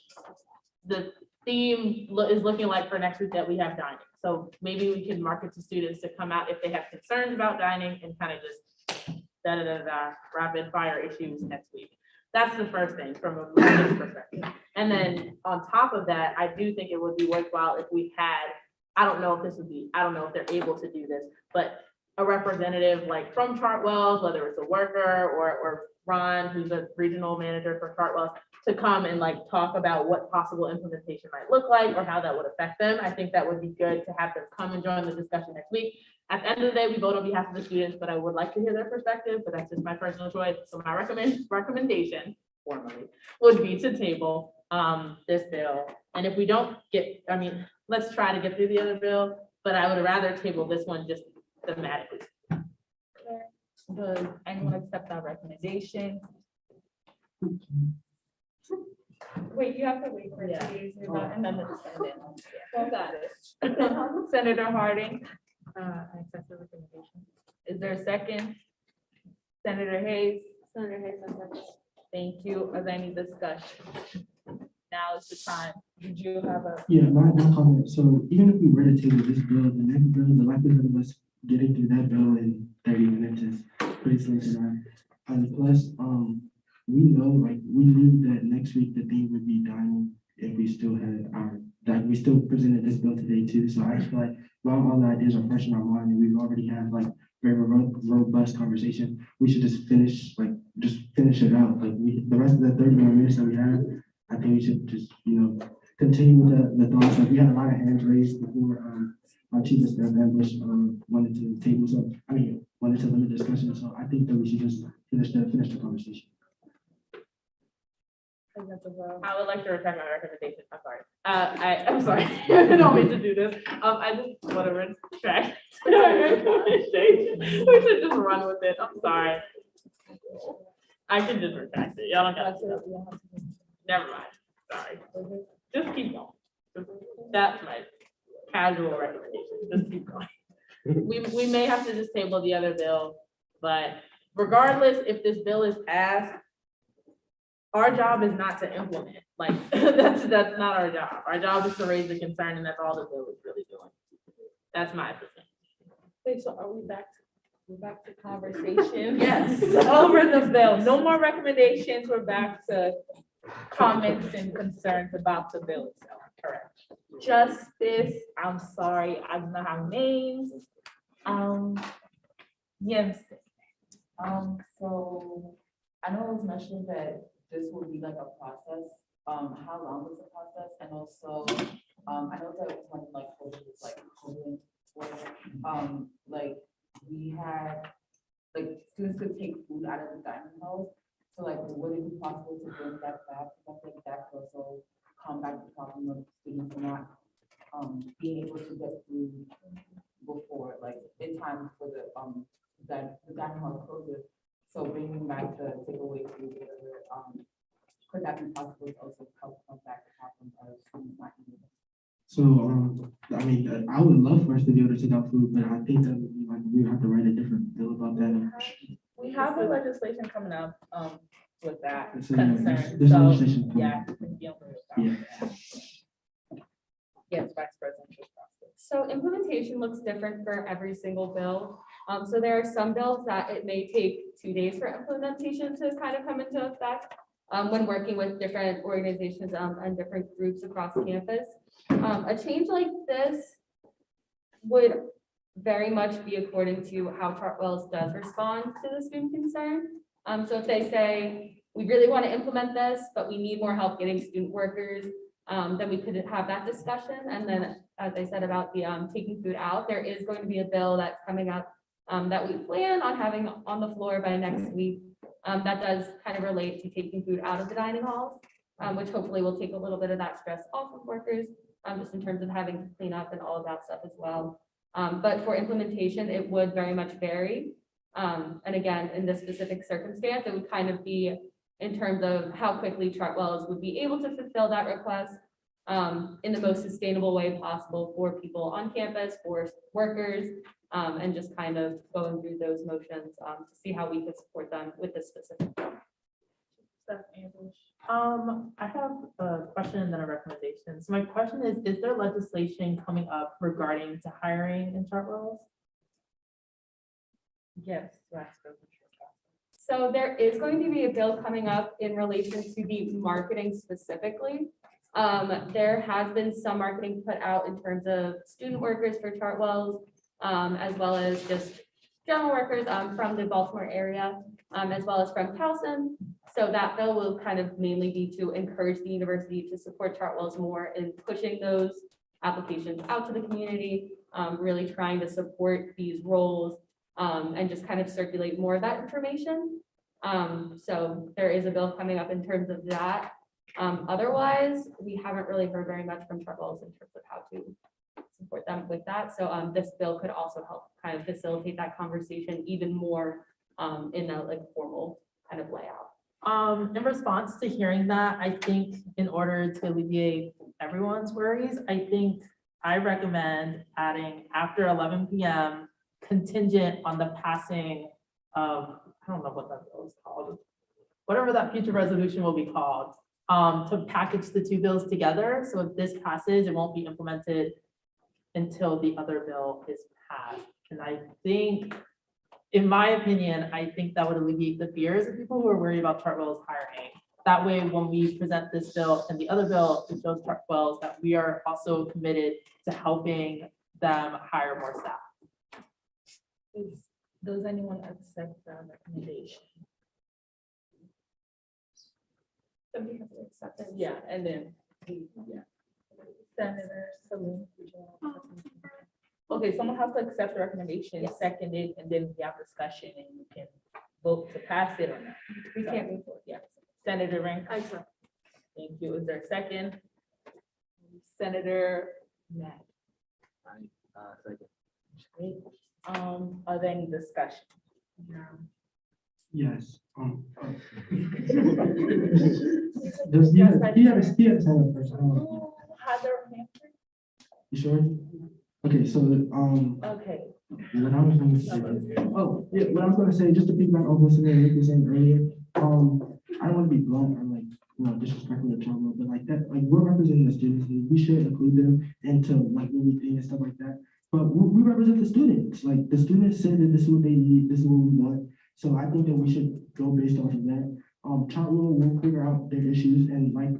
the theme is looking like for next week that we have dining. So maybe we can market to students to come out if they have concerns about dining and kind of just rapid fire issues next week. That's the first thing from a marketing perspective. And then on top of that, I do think it would be worthwhile if we had, I don't know if they're able to do this, but a representative like from Chartwell's, whether it's a worker or Ron, who's a regional manager for Chartwell's, to come and talk about what possible implementation might look like or how that would affect them. I think that would be good to have them come and join the discussion next week. At the end of the day, we vote on behalf of the students, but I would like to hear their perspective, but that's just my personal choice. So my recommendation formally would be to table this bill. And if we don't get, let's try to get through the other bill, but I would rather table this one just thematically. Does anyone accept that recommendation? Wait, you have to wait for it Yeah. to be moved on, and then the discussion. Well, got it. Senator Harding. I accept the recommendation. Is there a second? Senator Hayes. Senator Hayes, I second. Thank you. Is there any discussion? Now is the time. Did you have a? Yeah, my comment. So even if we were to table this bill, the next bill, the likelihood of us getting through that bill in 30 minutes is pretty slim to none. And plus, we know, we knew that next week the thing would be done if we still had we still presented this bill today too. So I feel like while all the ideas are fresh in our mind and we've already had very robust conversation, we should just finish it out. The rest of the 30 more minutes that we have, I think we should just, continue the thoughts, like we had a lot of hands raised before, our chief of staff members, wanted to table, so, wanted to limit discussion, so I think that we should just finish the conversation. I would like to retract my recommendation. I'm sorry. I'm sorry. I don't mean to do this. I just want to retract my recommendation. We should just run with it. I'm sorry. I can just retract it. Y'all don't got to. Never mind. Sorry. Just keep going. That's my casual recommendation. Just keep going. We may have to just table the other bill, but regardless, if this bill is passed, our job is not to implement, like, that's not our job. Our job is to raise the concern, and that's all the bill is really doing. That's my opinion. Okay, so are we back to conversation? Yes, over the bill. No more recommendations. We're back to comments and concerns about the bill itself. Correct. Justice, I'm sorry, I do not have names. Yes. So I know it was mentioned that this will be like a process. How long is the process? And also, I know that when like COVID was like COVID, like we had, like students could take food out of the dining halls. So like, would it be possible to bring that back? Because I think that could also combat the problem of students not being able to get food before, like in time for the dining hall closes. So bringing back the takeaway food, could that be possible to also help combat the problem of students not eating? So, I would love for us to be able to take out food, but I think that would be like, we have to write a different bill about that. We have a legislation coming up, with that So, yeah, concern, there's so, legislation coming. yeah. we can deal with that. Yes, Vice President. So implementation looks different for every single bill. So there are some bills that it may take 2 days for implementation to kind of come into effect when working with different organizations and different groups across campus. A change like this would very much be according to how Chartwells does respond to the student concern. So if they say, we really want to implement this, but we need more help getting student workers, then we could have that discussion. And then, as I said about the taking food out, there is going to be a bill that's coming up that we plan on having on the floor by next week. That does kind of relate to taking food out of the dining halls, which hopefully will take a little bit of that stress off of workers, just in terms of having to clean up and all of that stuff as well. But for implementation, it would very much vary. And again, in this specific circumstance, it would kind of be in terms of how quickly Chartwells would be able to fulfill that request in the most sustainable way possible for people on campus, for workers, and just kind of going through those motions to see how we could support them with this specific. I have a question and then a recommendation. So my question is there legislation coming up regarding to hiring in Chartwells? Yes. So there is going to be a bill coming up in relation to the marketing specifically. There has been some marketing put out in terms of student workers for Chartwells, as well as just general workers from the Baltimore area, as well as from Towson. So that bill will kind of mainly be to encourage the university to support Chartwells more in pushing those applications out to the community, really trying to support these roles and just kind of circulate more of that information. So there is a bill coming up in terms of that. Otherwise, we haven't really heard very much from Chartwells in terms of how to support them with that. So this bill could also help kind of facilitate that conversation even more in a like formal kind of layout. In response to hearing that, I think in order to alleviate everyone's worries, I recommend adding after 11 p.m. contingent on the passing of, I don't know what that bill is called, whatever that future resolution will be called, to package the two bills together. So if this passes, it won't be implemented until the other bill is passed. And I think, in my opinion, I think that would alleviate the fears of people who are worried about Chartwells hiring. That way, when we present this bill and the other bill, it shows Chartwells that we are also committed to helping them hire more staff. Does anyone accept that recommendation? Somebody has to accept it. Yeah, and then, yeah. Senator Salim. Okay, someone has to accept the recommendation, second it, and then we have discussion and you can vote to pass it or not. We can't move forward. Yeah, Senator Ring. I accept. Thank you. Is there a second? Senator Matt. Second. Great. Are there any discussion? Yes. Does he have his hand up first? I don't know. Heather Hampton? You sure? Okay, so, Okay. what I was gonna say, what I was gonna say, just to piggyback off what Nick was saying earlier, I don't wanna be blunt or like, disrespectful to Charlo, but like that, like we're representing the students, and we should include them into like what we think and stuff like that. But we represent the students, like the students said that this is what they need, this is what we want. So I think that we should go based off of that. Charlo will figure out their issues and like,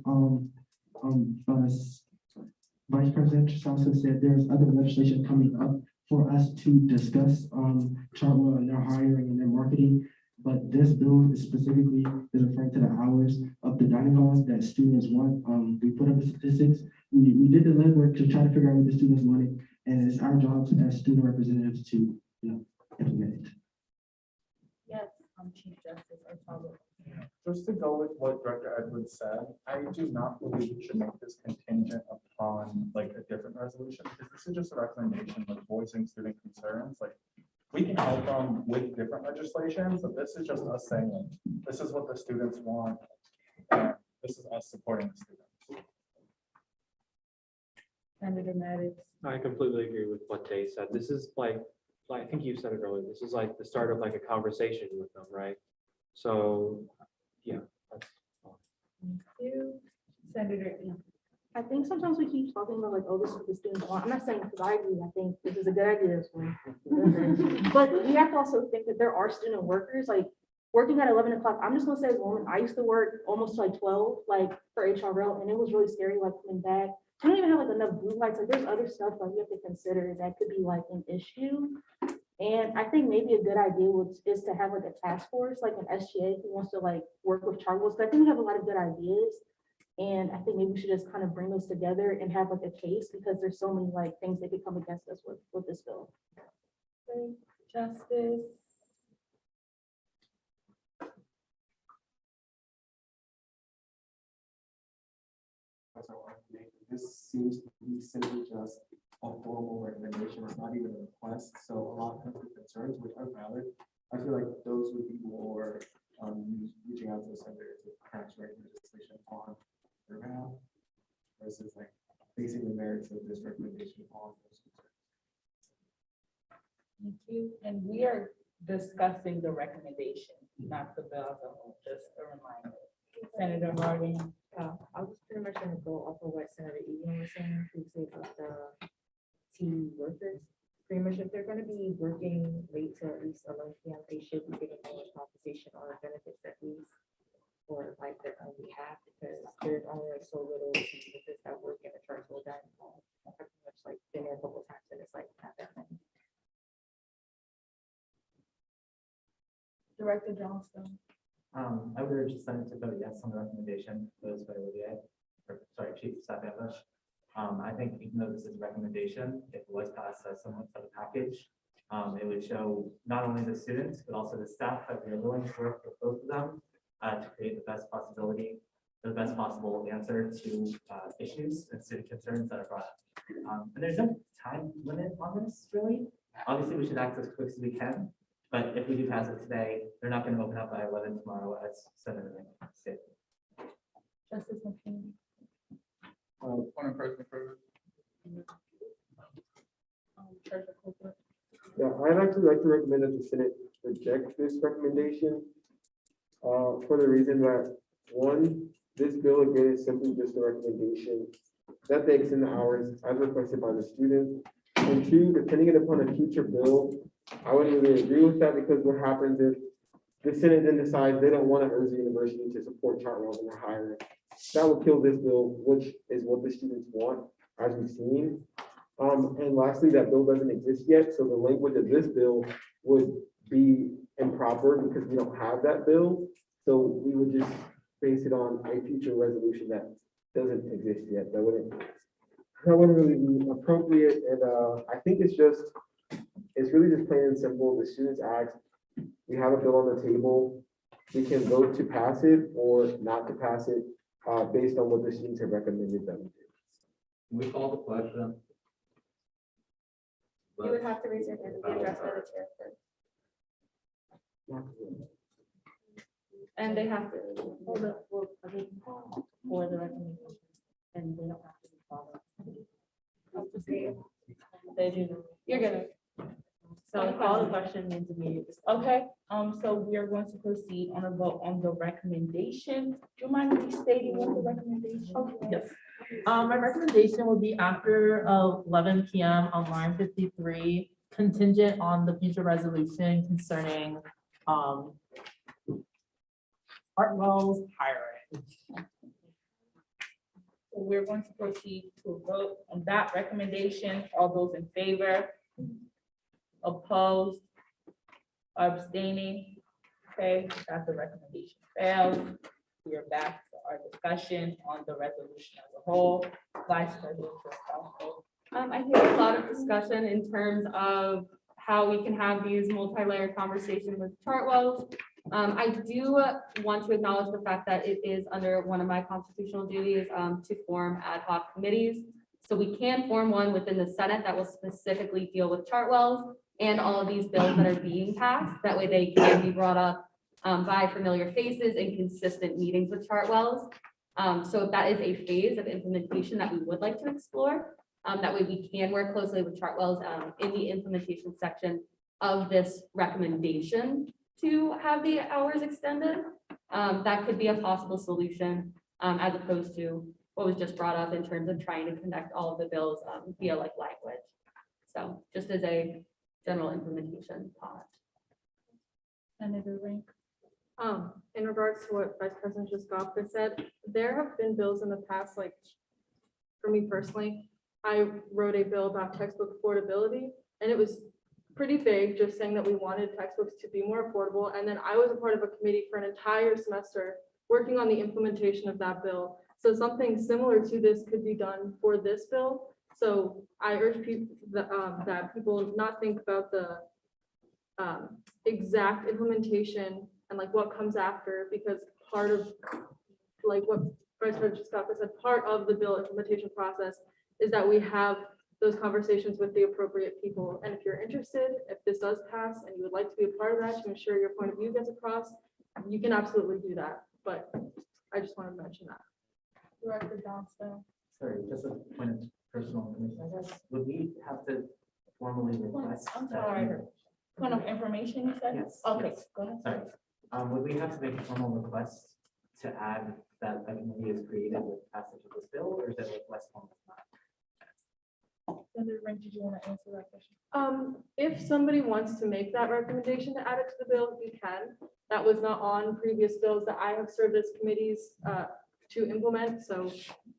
Vice President Salsa said there's other legislation coming up for us to discuss, Chartwell and their hiring and their marketing. But this bill is specifically is referring to the hours of the dining halls that students want. We put up the statistics. We did the legwork to try to figure out what the students wanted, and it's our jobs as student representatives to, implement it. Yes, Chief Justice Archibald. Just to go with what Director Edwards said, I do not believe we should make this contingent upon like a different resolution, because this is just a recommendation, like voicing student concerns, like we can help them with different legislations, but this is just us saying, this is what the students want, and this is us supporting the students. Senator Maddox. I completely agree with what Tay said. This is like I think you said it earlier, this is like the start of like a conversation with them, right? So, yeah. That's all. Thank you. Senator E. I think sometimes we keep talking about like, oh, this is what the students want. I'm not saying because I agree. I think this is a good idea as well. But we have to also think that there are student workers, like working at 11 o'clock. I'm just gonna say as a woman, I used to work almost to like 12, like for HRL, and it was really scary, like coming back. We don't even have like enough blue lights. Like there's other stuff that we have to consider that could be like an issue. And I think maybe a good idea is to have like a task force, like an SGA who wants to like work with Chartwells. But I think we have a lot of good ideas. And I think maybe we should just kind of bring those together and have like a case, because there's so many like things that could come against us with this bill. Okay. Justice. This seems to be simply just a formal recommendation. It's not even a request. So a lot of the concerns, which are valid, I feel like those would be more reaching out to the senator to perhaps write legislation on their behalf versus like basing the merits of this recommendation on those concerns. Thank you. And we are discussing the recommendation, not the bill as a whole, just a reminder. Senator Harding. I was pretty much going to go off of what Senator Egan was saying previously about the TV workers. Pretty much if they're going to be working late till at least 11 p.m., they should be getting more compensation or benefits at least, or like their own behalf, because there's only like so little benefits that work in a Chartwell dining hall. I've pretty much like been there a couple of times and it's like not that many. Director Johnston. I would urge the Senate to vote yes on the recommendation proposed by Olivier, or sorry, Chief Staff Ambush. I think even though this is a recommendation, if it was passed as somewhat of a package, it would show not only the students, but also the staff that we are willing to work with both of them to create the best possible answer to issues and student concerns that are brought up. And there's no time limit on this, really. Obviously, we should act as quick as we can. But if we do pass it today, they're not going to open up by 11 tomorrow, as Senator said. Justice McKinney. Point of person for. Yeah, I'd actually like to recommend that the Senate reject this recommendation for the reason that, one, this bill again is simply just a recommendation that they extend the hours as requested by the students. And two, depending upon a future bill, I wouldn't really agree with that, because what happens if the Senate then decides they don't want to urge the university to support Chartwells in their hiring? That will kill this bill, which is what the students want, as we've seen. And lastly, that bill doesn't exist yet, so the language of this bill would be improper because we don't have that bill. So we would just base it on a future resolution that doesn't exist yet. That wouldn't that wouldn't really be appropriate, and I think it's really just plain and simple. The students ask, we have a bill on the table, we can vote to pass it or not to pass it, based on what the students have recommended them to do. We call the question. You would have to raise your hand and be addressed by the chair first. And they have to. Hold up, well, I mean, for the recommendation, and they don't have to be followed. They do. You're gonna. So call the question means immediate. Okay, so we are going to proceed on a vote on the recommendation. Do you mind restating what the recommendation? Yes. My recommendation would be after 11 PM on line 53, contingent on the future resolution concerning Hartwell's hiring. So we're going to proceed to a vote on that recommendation. All those in favor? Opposed? Abstaining? Okay, that the recommendation fails. We are back to our discussion on the resolution as a whole. Vice President Christopher. I hear a lot of discussion in terms of how we can have these multi-layered conversations with Chartwells. I do want to acknowledge the fact that it is under one of my constitutional duties to form ad hoc committees. So we can form one within the Senate that will specifically deal with Chartwells and all of these bills that are being passed. That way they can be brought up by familiar faces in consistent meetings with Chartwells. So if that is a phase of implementation that we would like to explore, that way we can work closely with Chartwells in the implementation section of this recommendation to have the hours extended. That could be a possible solution as opposed to what was just brought up in terms of trying to connect all of the bills via like language. So just as a general implementation thought. Senator Rink. In regards to what Vice President Jaskowska said, there have been bills in the past, like, for me personally, I wrote a bill about textbook affordability, and it was pretty vague, just saying that we wanted textbooks to be more affordable, and then I was a part of a committee for an entire semester working on the implementation of that bill. So something similar to this could be done for this bill. So I urge people that people not think about the exact implementation and like what comes after, because part of like what Vice President Scott said, part of the bill implementation process is that we have those conversations with the appropriate people. And if you're interested, if this does pass and you would like to be a part of that to ensure your point of view gets across, you can absolutely do that. But I just wanted to mention that. Director Johnson. Sorry, just a point of personal information, I guess. Would we have to formally request? I'm that- sorry. Point of information, you said? Yes. Okay, yes. go ahead. Sorry. Would we have to make a formal request to add that a committee is created with passage of this bill, or is it like less formal than that? Senator Rink, did you want to answer that question? If somebody wants to make that recommendation to add it to the bill, you can. That was not on previous bills that I have served as committees to implement, so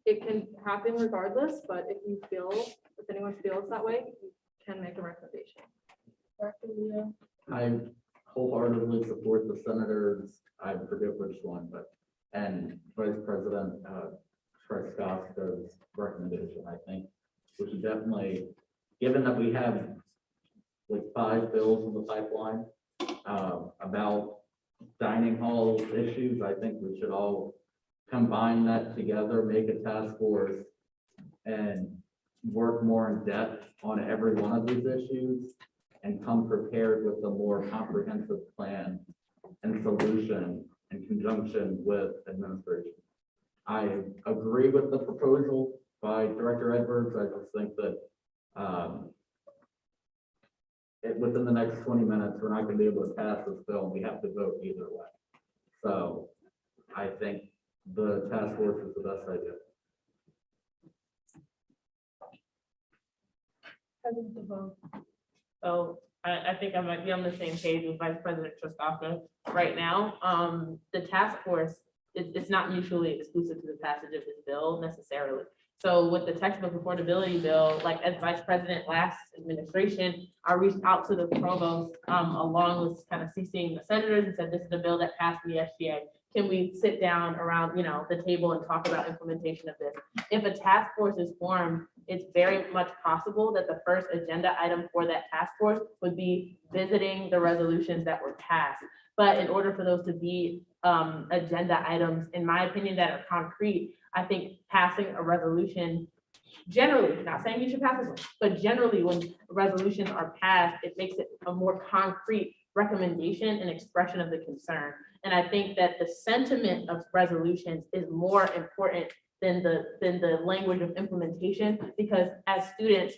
it can happen regardless, but if you feel, if anyone feels that way, you can make a recommendation. Director Leo. I wholeheartedly support the senators, I forget which one, but, and Vice President Trescowska's recommendation. I think we should definitely, given that we have like 5 bills in the pipeline about dining hall issues, I think we should all combine that together, make a task force and work more in depth on every one of these issues and come prepared with a more comprehensive plan and solution in conjunction with administration. I agree with the proposal by Director Edwards. I just think that within the next 20 minutes, we're not going to be able to pass this bill. And we have to vote either way. So I think the task force is the best idea. So I think I might be on the same page with Vice President Trescowska right now. The task force, it's not mutually exclusive to the passage of this bill necessarily. So with the textbook affordability bill, like as Vice President last administration, I reached out to the provost along with kind of CCing the senators and said, this is the bill that passed the SGA. can we sit down around, the table and talk about implementation of this? If a task force is formed, it's very much possible that the first agenda item for that task force would be visiting the resolutions that were passed. But in order for those to be agenda items, in my opinion, that are concrete, I think passing a resolution, generally, not saying you should pass this one, but generally when resolutions are passed, it makes it a more concrete recommendation and expression of the concern. And I think that the sentiment of resolutions is more important than the language of implementation, because as students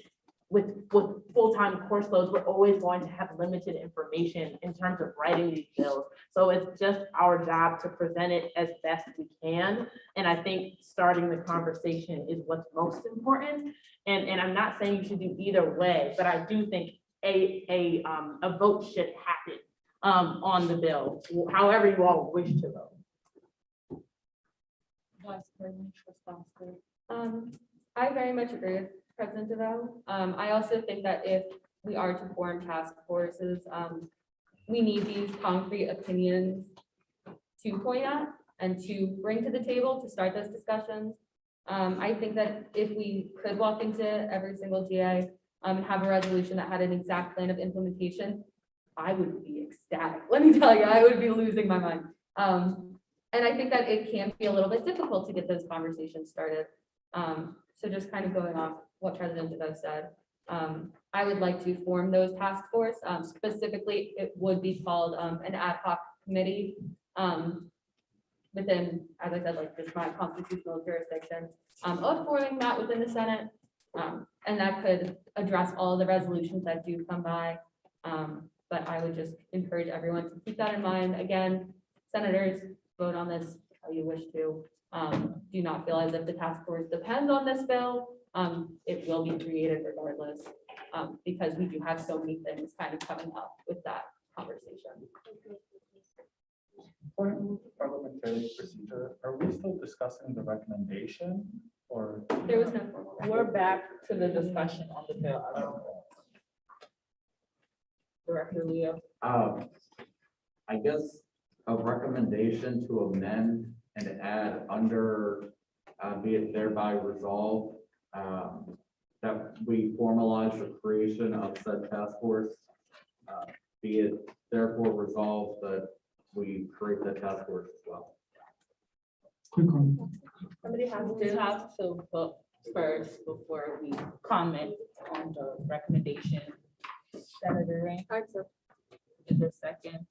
with full-time course loads, we're always going to have limited information in terms of writing these bills. So it's just our job to present it as best we can. And I think starting the conversation is what's most important. And I'm not saying you should do either way, but I do think a vote should happen on the bill, however you all wish to vote. I very much agree with President DeVoe. I also think that if we are to form task forces, we need these concrete opinions to point at and to bring to the table to start those discussions. I think that if we could walk into every single GA and have a resolution that had an exact plan of implementation, I would be ecstatic. Let me tell you, I would be losing my mind. And I think that it can be a little bit difficult to get those conversations started. So just kind of going off what President DeVoe said, I would like to form those task force. Specifically, it would be called an ad hoc committee within, as I said, like just my constitutional jurisdiction of forming that within the Senate. And that could address all the resolutions that do come by. But I would just encourage everyone to keep that in mind. Again, senators, vote on this how you wish to. Do not feel as if the task force depends on this bill. It will be created regardless, because we do have so many things kind of coming up with that conversation. For parliamentary procedure, are we still discussing the recommendation or? There was no formal. We're back to the discussion on the bill. Director Leo. I guess a recommendation to amend and add under, be it thereby resolved, that we formalize the creation of said task force. Be it therefore resolved that we create the task force as well. Quick comment. Somebody have to vote first before we comment on the recommendation. Senator Ring. Is there a second?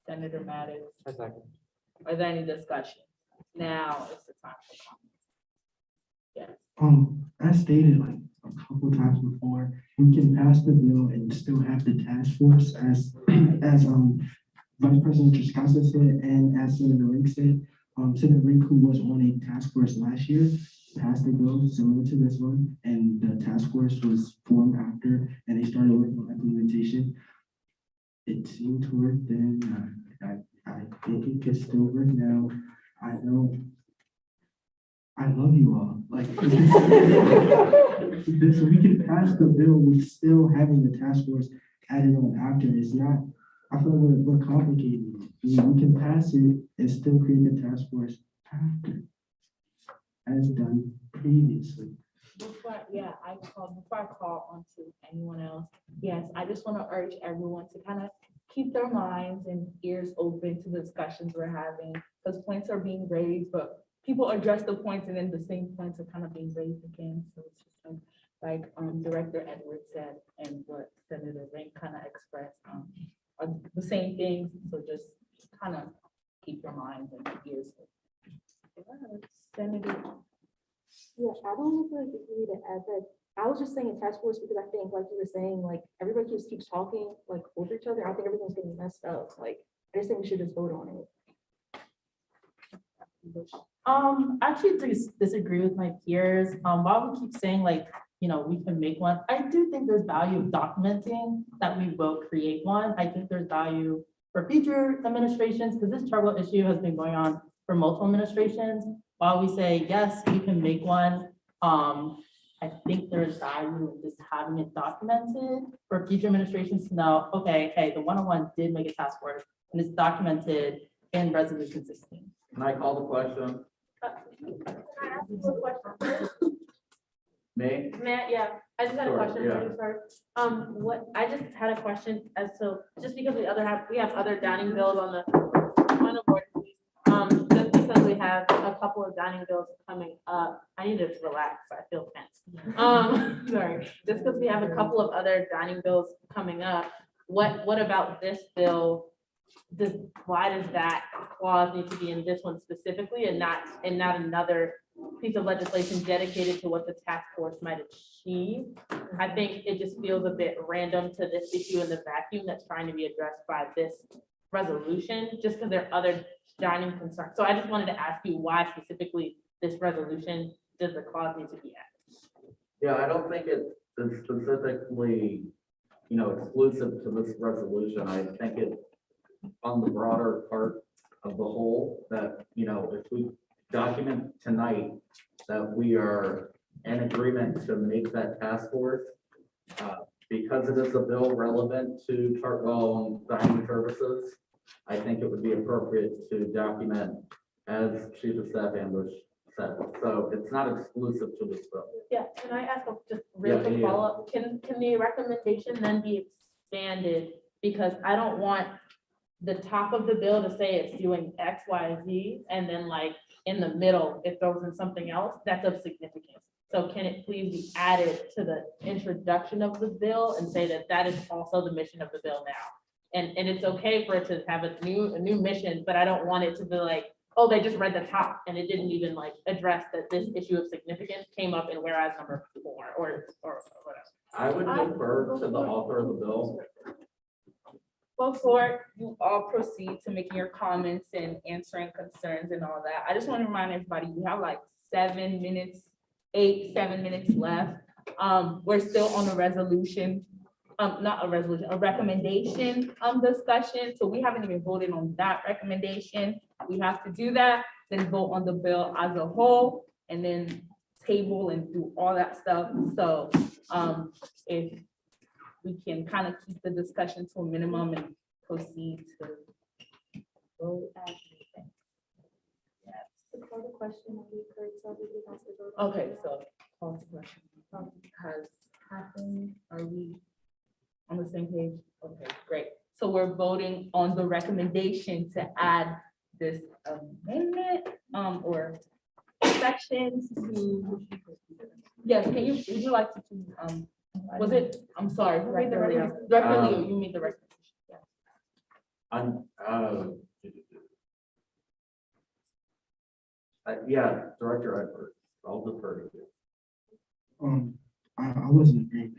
Senator Mattis. A second. Is there any discussion? Now is the time for comments. Yes. As stated like a couple times before, we can pass the bill and still have the task force as Vice President Triscasa said, and as Senator Link said, Senator Link, who was on a task force last year, passed a bill similar to this one, and the task force was formed after, and they started working on implementation. It seemed to work then. I think it could still work now. I know. I love you all. Like this, we can pass the bill with still having the task force added on after. It's not. I feel like we're complicated. We can pass it and still create the task force after, as done previously. Before I call on to anyone else, yes, I just want to urge everyone to kind of keep their minds and ears open to the discussions we're having, because points are being raised, but people address the points and then the same points are kind of being raised again. So it's just like Director Edwards said, and what Senator Rank kind of expressed, are the same things. So just kind of keep your minds and ears open. Senator. Yeah, I don't feel like we need to add that. I was just saying a task force because I think, like you were saying, like everybody just keeps talking like over each other. I think everything's getting messed up. Like I just think we should just vote on it. I actually disagree with my peers. While we keep saying like, we can make one, I do think there's value of documenting that we will create one. I think there's value for future administrations, because this trouble issue has been going on for multiple administrations. While we say, yes, we can make one, I think there's value in just having it documented for future administrations to know, okay, hey, the 101 did make a task force and it's documented in resolution 16. Can I call the question? Can I ask you a question? Me? Matt, yeah, I just had a Sure, question. yeah. I'm sorry. I just had a question as to, just because we have other dining bills on the board. Just because we have a couple of dining bills coming up, I need to relax, I feel tense. Sorry, just because we have a couple of other dining bills coming up, what about this bill? Why does that clause need to be in this one specifically and not another piece of legislation dedicated to what the task force might achieve? I think it just feels a bit random to this issue in the vacuum that's trying to be addressed by this resolution, just because there are other dining concerns. So I just wanted to ask you why specifically this resolution does the clause need to be added? Yeah, I don't think it's specifically, exclusive to this resolution. I think it on the broader part of the whole that, if we document tonight that we are in agreement to make that task force, because it is a bill relevant to Chartwell dining services, I think it would be appropriate to document as Chief of Staff Ambush said. So it's not exclusive to this bill. Yeah, can I ask just real Yeah, quick yeah. follow-up? Can the recommendation then be expanded? Because I don't want the top of the bill to say it's doing X, Y, Z, and then like in the middle, it throws in something else that's of significance. So can it please be added to the introduction of the bill and say that that is also the mission of the bill now? And it's okay for it to have a new mission, but I don't want it to be like, oh, they just read the top and it didn't even like address that this issue of significance came up in whereas number 4 or whatever. I would defer to the author of the bill. Before you all proceed to making your comments and answering concerns and all that, I just want to remind everybody, we have like 7 minutes left. We're still on a resolution, not a resolution, a recommendation discussion. So we haven't even voted on that recommendation. We have to do that, then vote on the bill as a whole, and then table and do all that stuff. So if we can kind of keep the discussion to a minimum and proceed to vote as we Okay, so call to question has happened. Are we on the same page? Okay, great. So we're voting on the recommendation to add this amendment or section to. Yes, can you, would you like to, was it, I'm sorry, who made the recommendation? Director Leo, you made the recommendation. Yeah, Director Edwards, I'll defer to you. I wasn't agreeing.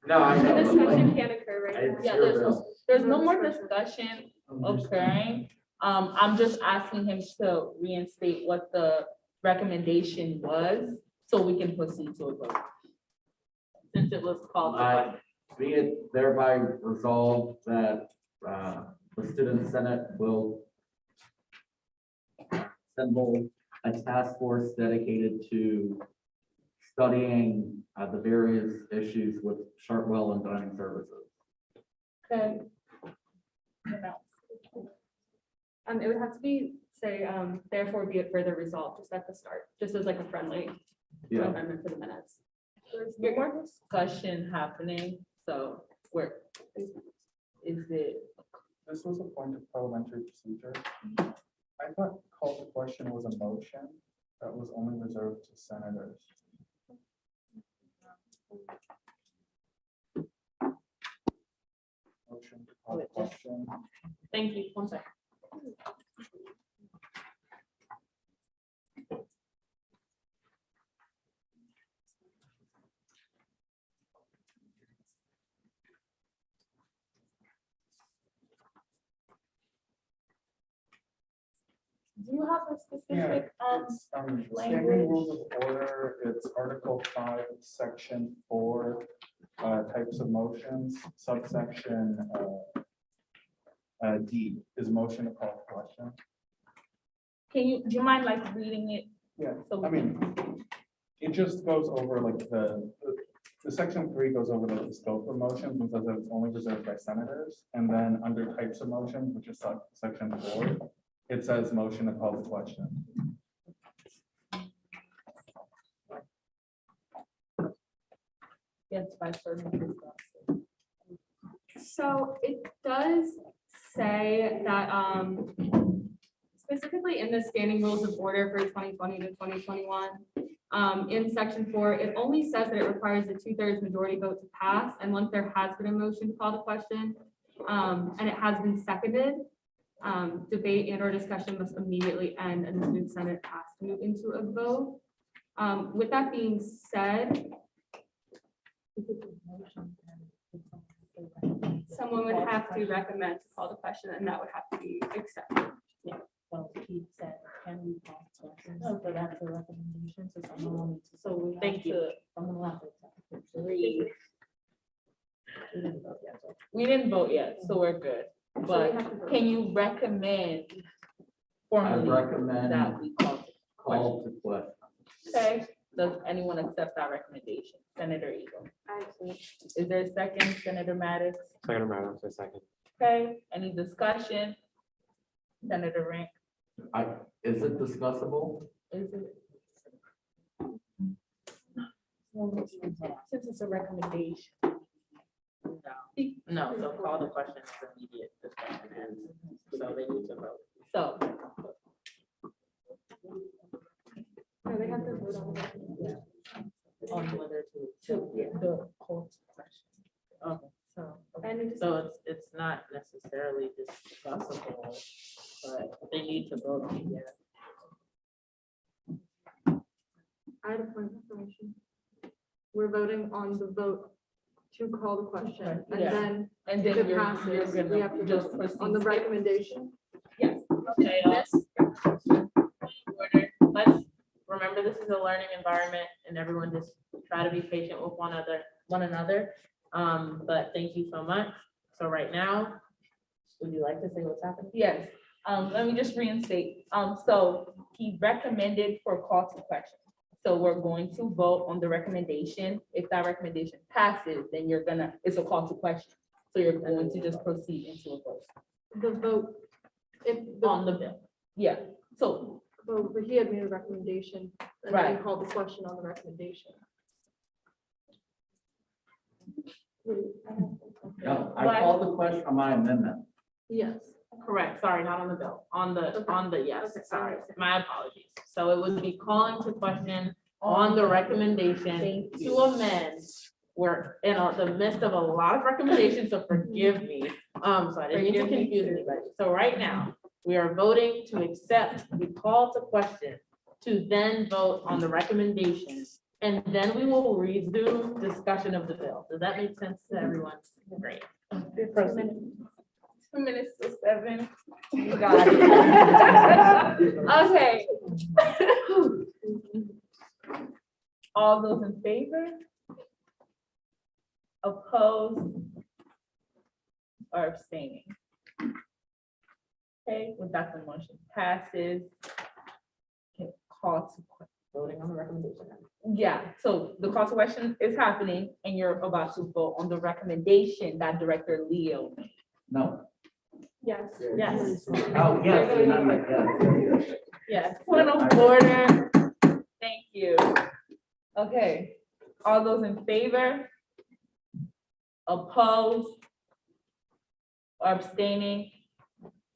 No, I know. The but, discussion like, can occur right now. it's Yeah, your bill. there's no more discussion occurring. I'm just asking him to reinstate what the recommendation was, so we can proceed to a vote. Since it was called. Be it thereby resolved that the Student Senate will assemble a task force dedicated to studying the various issues with Chartwell and dining services. Okay. It would have to be, say, therefore be it further resolved, just at the start, just as like a friendly Yeah. amendment for the minutes. There's more discussion happening, so is it? This was a point of parliamentary procedure. I thought call to question was a motion that was only reserved to senators. Motion to call to question. Thank you, one second. Do you have a specific, Standing language? rules of order, it's Article 5, Section 4, types of motions, subsection D is motion to call to question. do you mind like reading it? Yeah, So I mean, it just goes over like the section 3 goes over like the scope of motions and says that it's only reserved by senators. And then under types of motions, which is section 4, It says motion to call the question. Yes, Vice President. So it does say that, specifically in the standing rules of order for 2020 to 2021, in section 4, it only says that it requires a 2/3 majority vote to pass, and once there has been a motion to call the question, and it has been seconded, debate and or discussion must immediately end, and the student senate has to move into a vote. With that being said, someone would have to recommend to call the question, and that would have to be accepted. Well, he said, can we call questions? So that's a recommendation, so someone will need to, so we have Thank you. to, someone will have to. Three. We didn't vote yet, so. We didn't vote yet, so we're good. But can you recommend I formally recommend that we call? call to question. Okay, does anyone accept that recommendation? Senator Eagle. Is there a second, Senator Maddox? Senator Maddox, a second. Okay, any discussion? Senator Rank, Is it discussable? is it? Since it's a recommendation. No, so call the question is immediate discussion, and so they need to vote. So, No, they have to vote on it. On whether to, the call to question. okay, so, And so it's not necessarily discussable, but they need to vote on it, yeah. I had a point of information. We're voting on the vote to call the question, and Yeah. then And if then it you're passes, gonna we have to just vote proceed. on the recommendation. Yes. Okay, order. Let's remember, this is a learning environment and everyone just try to be patient with one another. But thank you so much. So right now, would you like to say what's happening? Yes, let me just reinstate. So he recommended for call to question. So we're going to vote on the recommendation. If that recommendation passes, then it's a call to question. So you're going to just proceed into a vote The vote, if on the bill. Yeah, so, but he had made a recommendation, and then Right. we called the question on the recommendation. No, I called the question on my amendment. Yes. Correct, sorry, not on the bill, on the, yes, Okay. sorry, my apologies. So it would be calling to question on the recommendation to amend. We're in the midst of a lot of recommendations, so forgive me. So I didn't mean to Forgive me confuse too. anybody. So right now, we are voting to accept the call to question, to then vote on the recommendation. And then we will resume discussion of the bill. Does that make sense to everyone? Great. Proceed. 2 minutes to 7. You got it. Okay. All those in favor? Opposed? Or abstaining? Okay, with that, the motion passes. Okay, call to Voting on the recommendation. Yeah, so the call to question is happening and you're about to vote on the recommendation that Director Leo made. No. Yes. Yes. Oh, yes, amendment, yes. Yes, point of order. Thank you. Okay, all those in favor? Opposed? Or abstaining?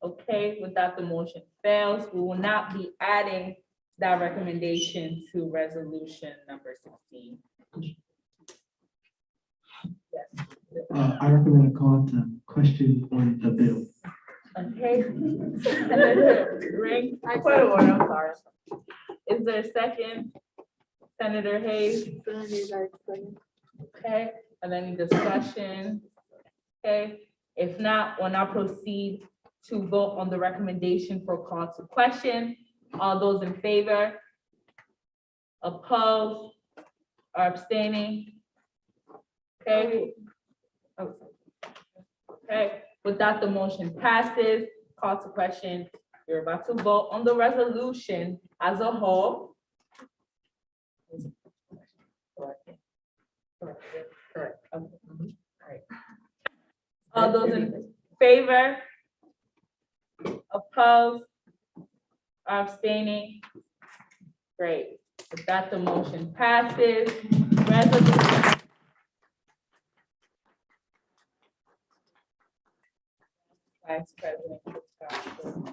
Okay, with that, the motion fails. We will not be adding that recommendation to resolution number 16. Yes. I recommend a call to question on the bill. Okay. Senator Ring, point of order, I'm sorry. Is there a second? Senator Hayes? Okay, and any discussion? Okay, if not, we'll now proceed to vote on the recommendation for call to question. All those in favor? Opposed? Or abstaining? Okay. Okay, with that, the motion passes. Call to question. You're about to vote on the resolution as a whole. Correct. Okay. Alright. All those in favor? Opposed? Abstaining? Great. With that, the motion passes. Resolution. Vice President.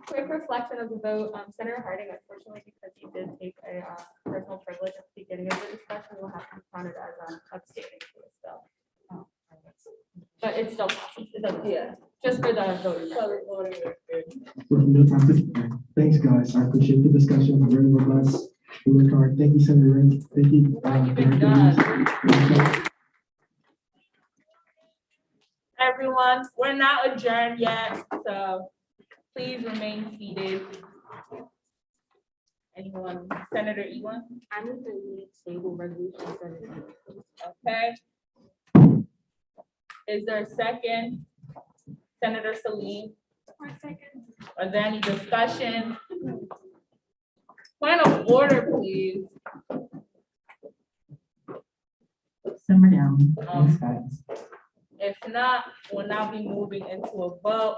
Quick reflection of the vote, Senator Harding, unfortunately, because he did take a personal privilege at the beginning of the discussion, will have to be counted as abstaining for this bill. But it's still passes. It's up to you, just for the voting. No time to spare. Thanks, guys. I appreciate the discussion. Very robust. You worked hard. Thank you, Senator Ring. Thank you. Everyone, we're not adjourned yet, so please remain seated. Anyone, Senator Ewan? I need to read table resolution 17. Okay. Is there a second? Senator Salim? Are there any discussion? Point of order, please. Simmer down. Thanks, guys. If not, we'll now be moving into a vote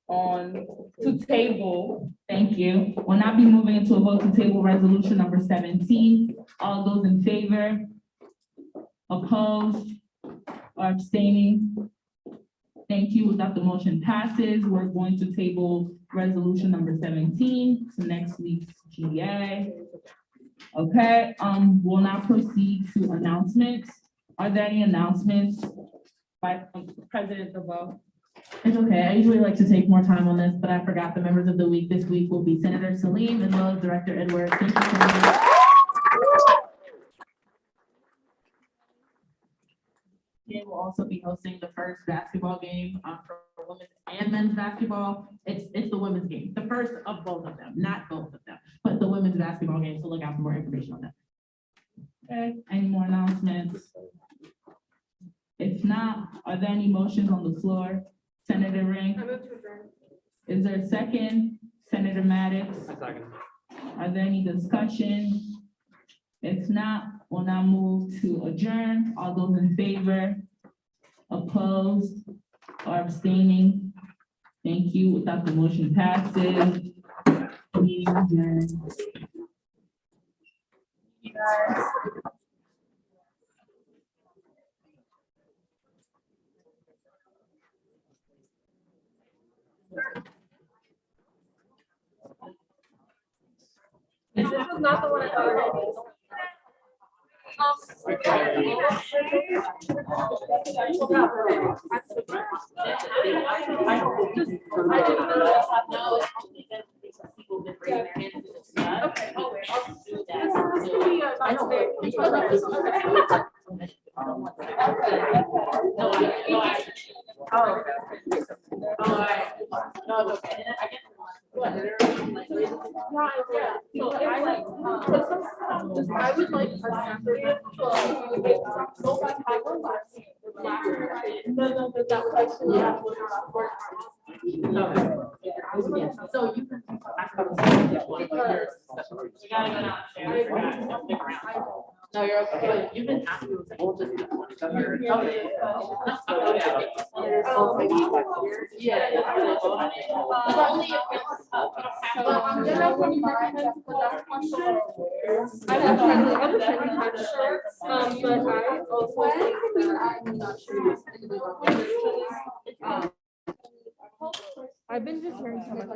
on to table. Thank you. We'll now be moving into a vote to table resolution number 17. All those in favor? Opposed or abstaining? Thank you. Without the motion passes, we're going to table resolution number 17 to next week's GDA. Okay, we'll now proceed to announcements. Are there any announcements by President DeVoe? It's okay. I usually like to take more time on this, but I forgot the members of the week. This week will be Senator Salim as well as Director Edwards. Thank you, Senator. We will also be hosting the first basketball game for women's and men's basketball. It's the women's game, the first of both of them, not both of them, but the women's basketball game. So look out for more information on that. Okay, any more announcements? If not, are there any motions on the floor? Senator Ring? I move to adjourn. Is there a second? Senator Maddox? Are there any discussion? If not, we'll now move to adjourn. All those in favor? Opposed or abstaining? Thank you. Without the motion passes. Meeting adjourned. This is not the one I thought it was. I would like a separate. So you can. No, you're okay. You can ask me. We'll just. I have friendly, other friendly type shirts, but I also think that I'm not sure. I've been just hearing so much.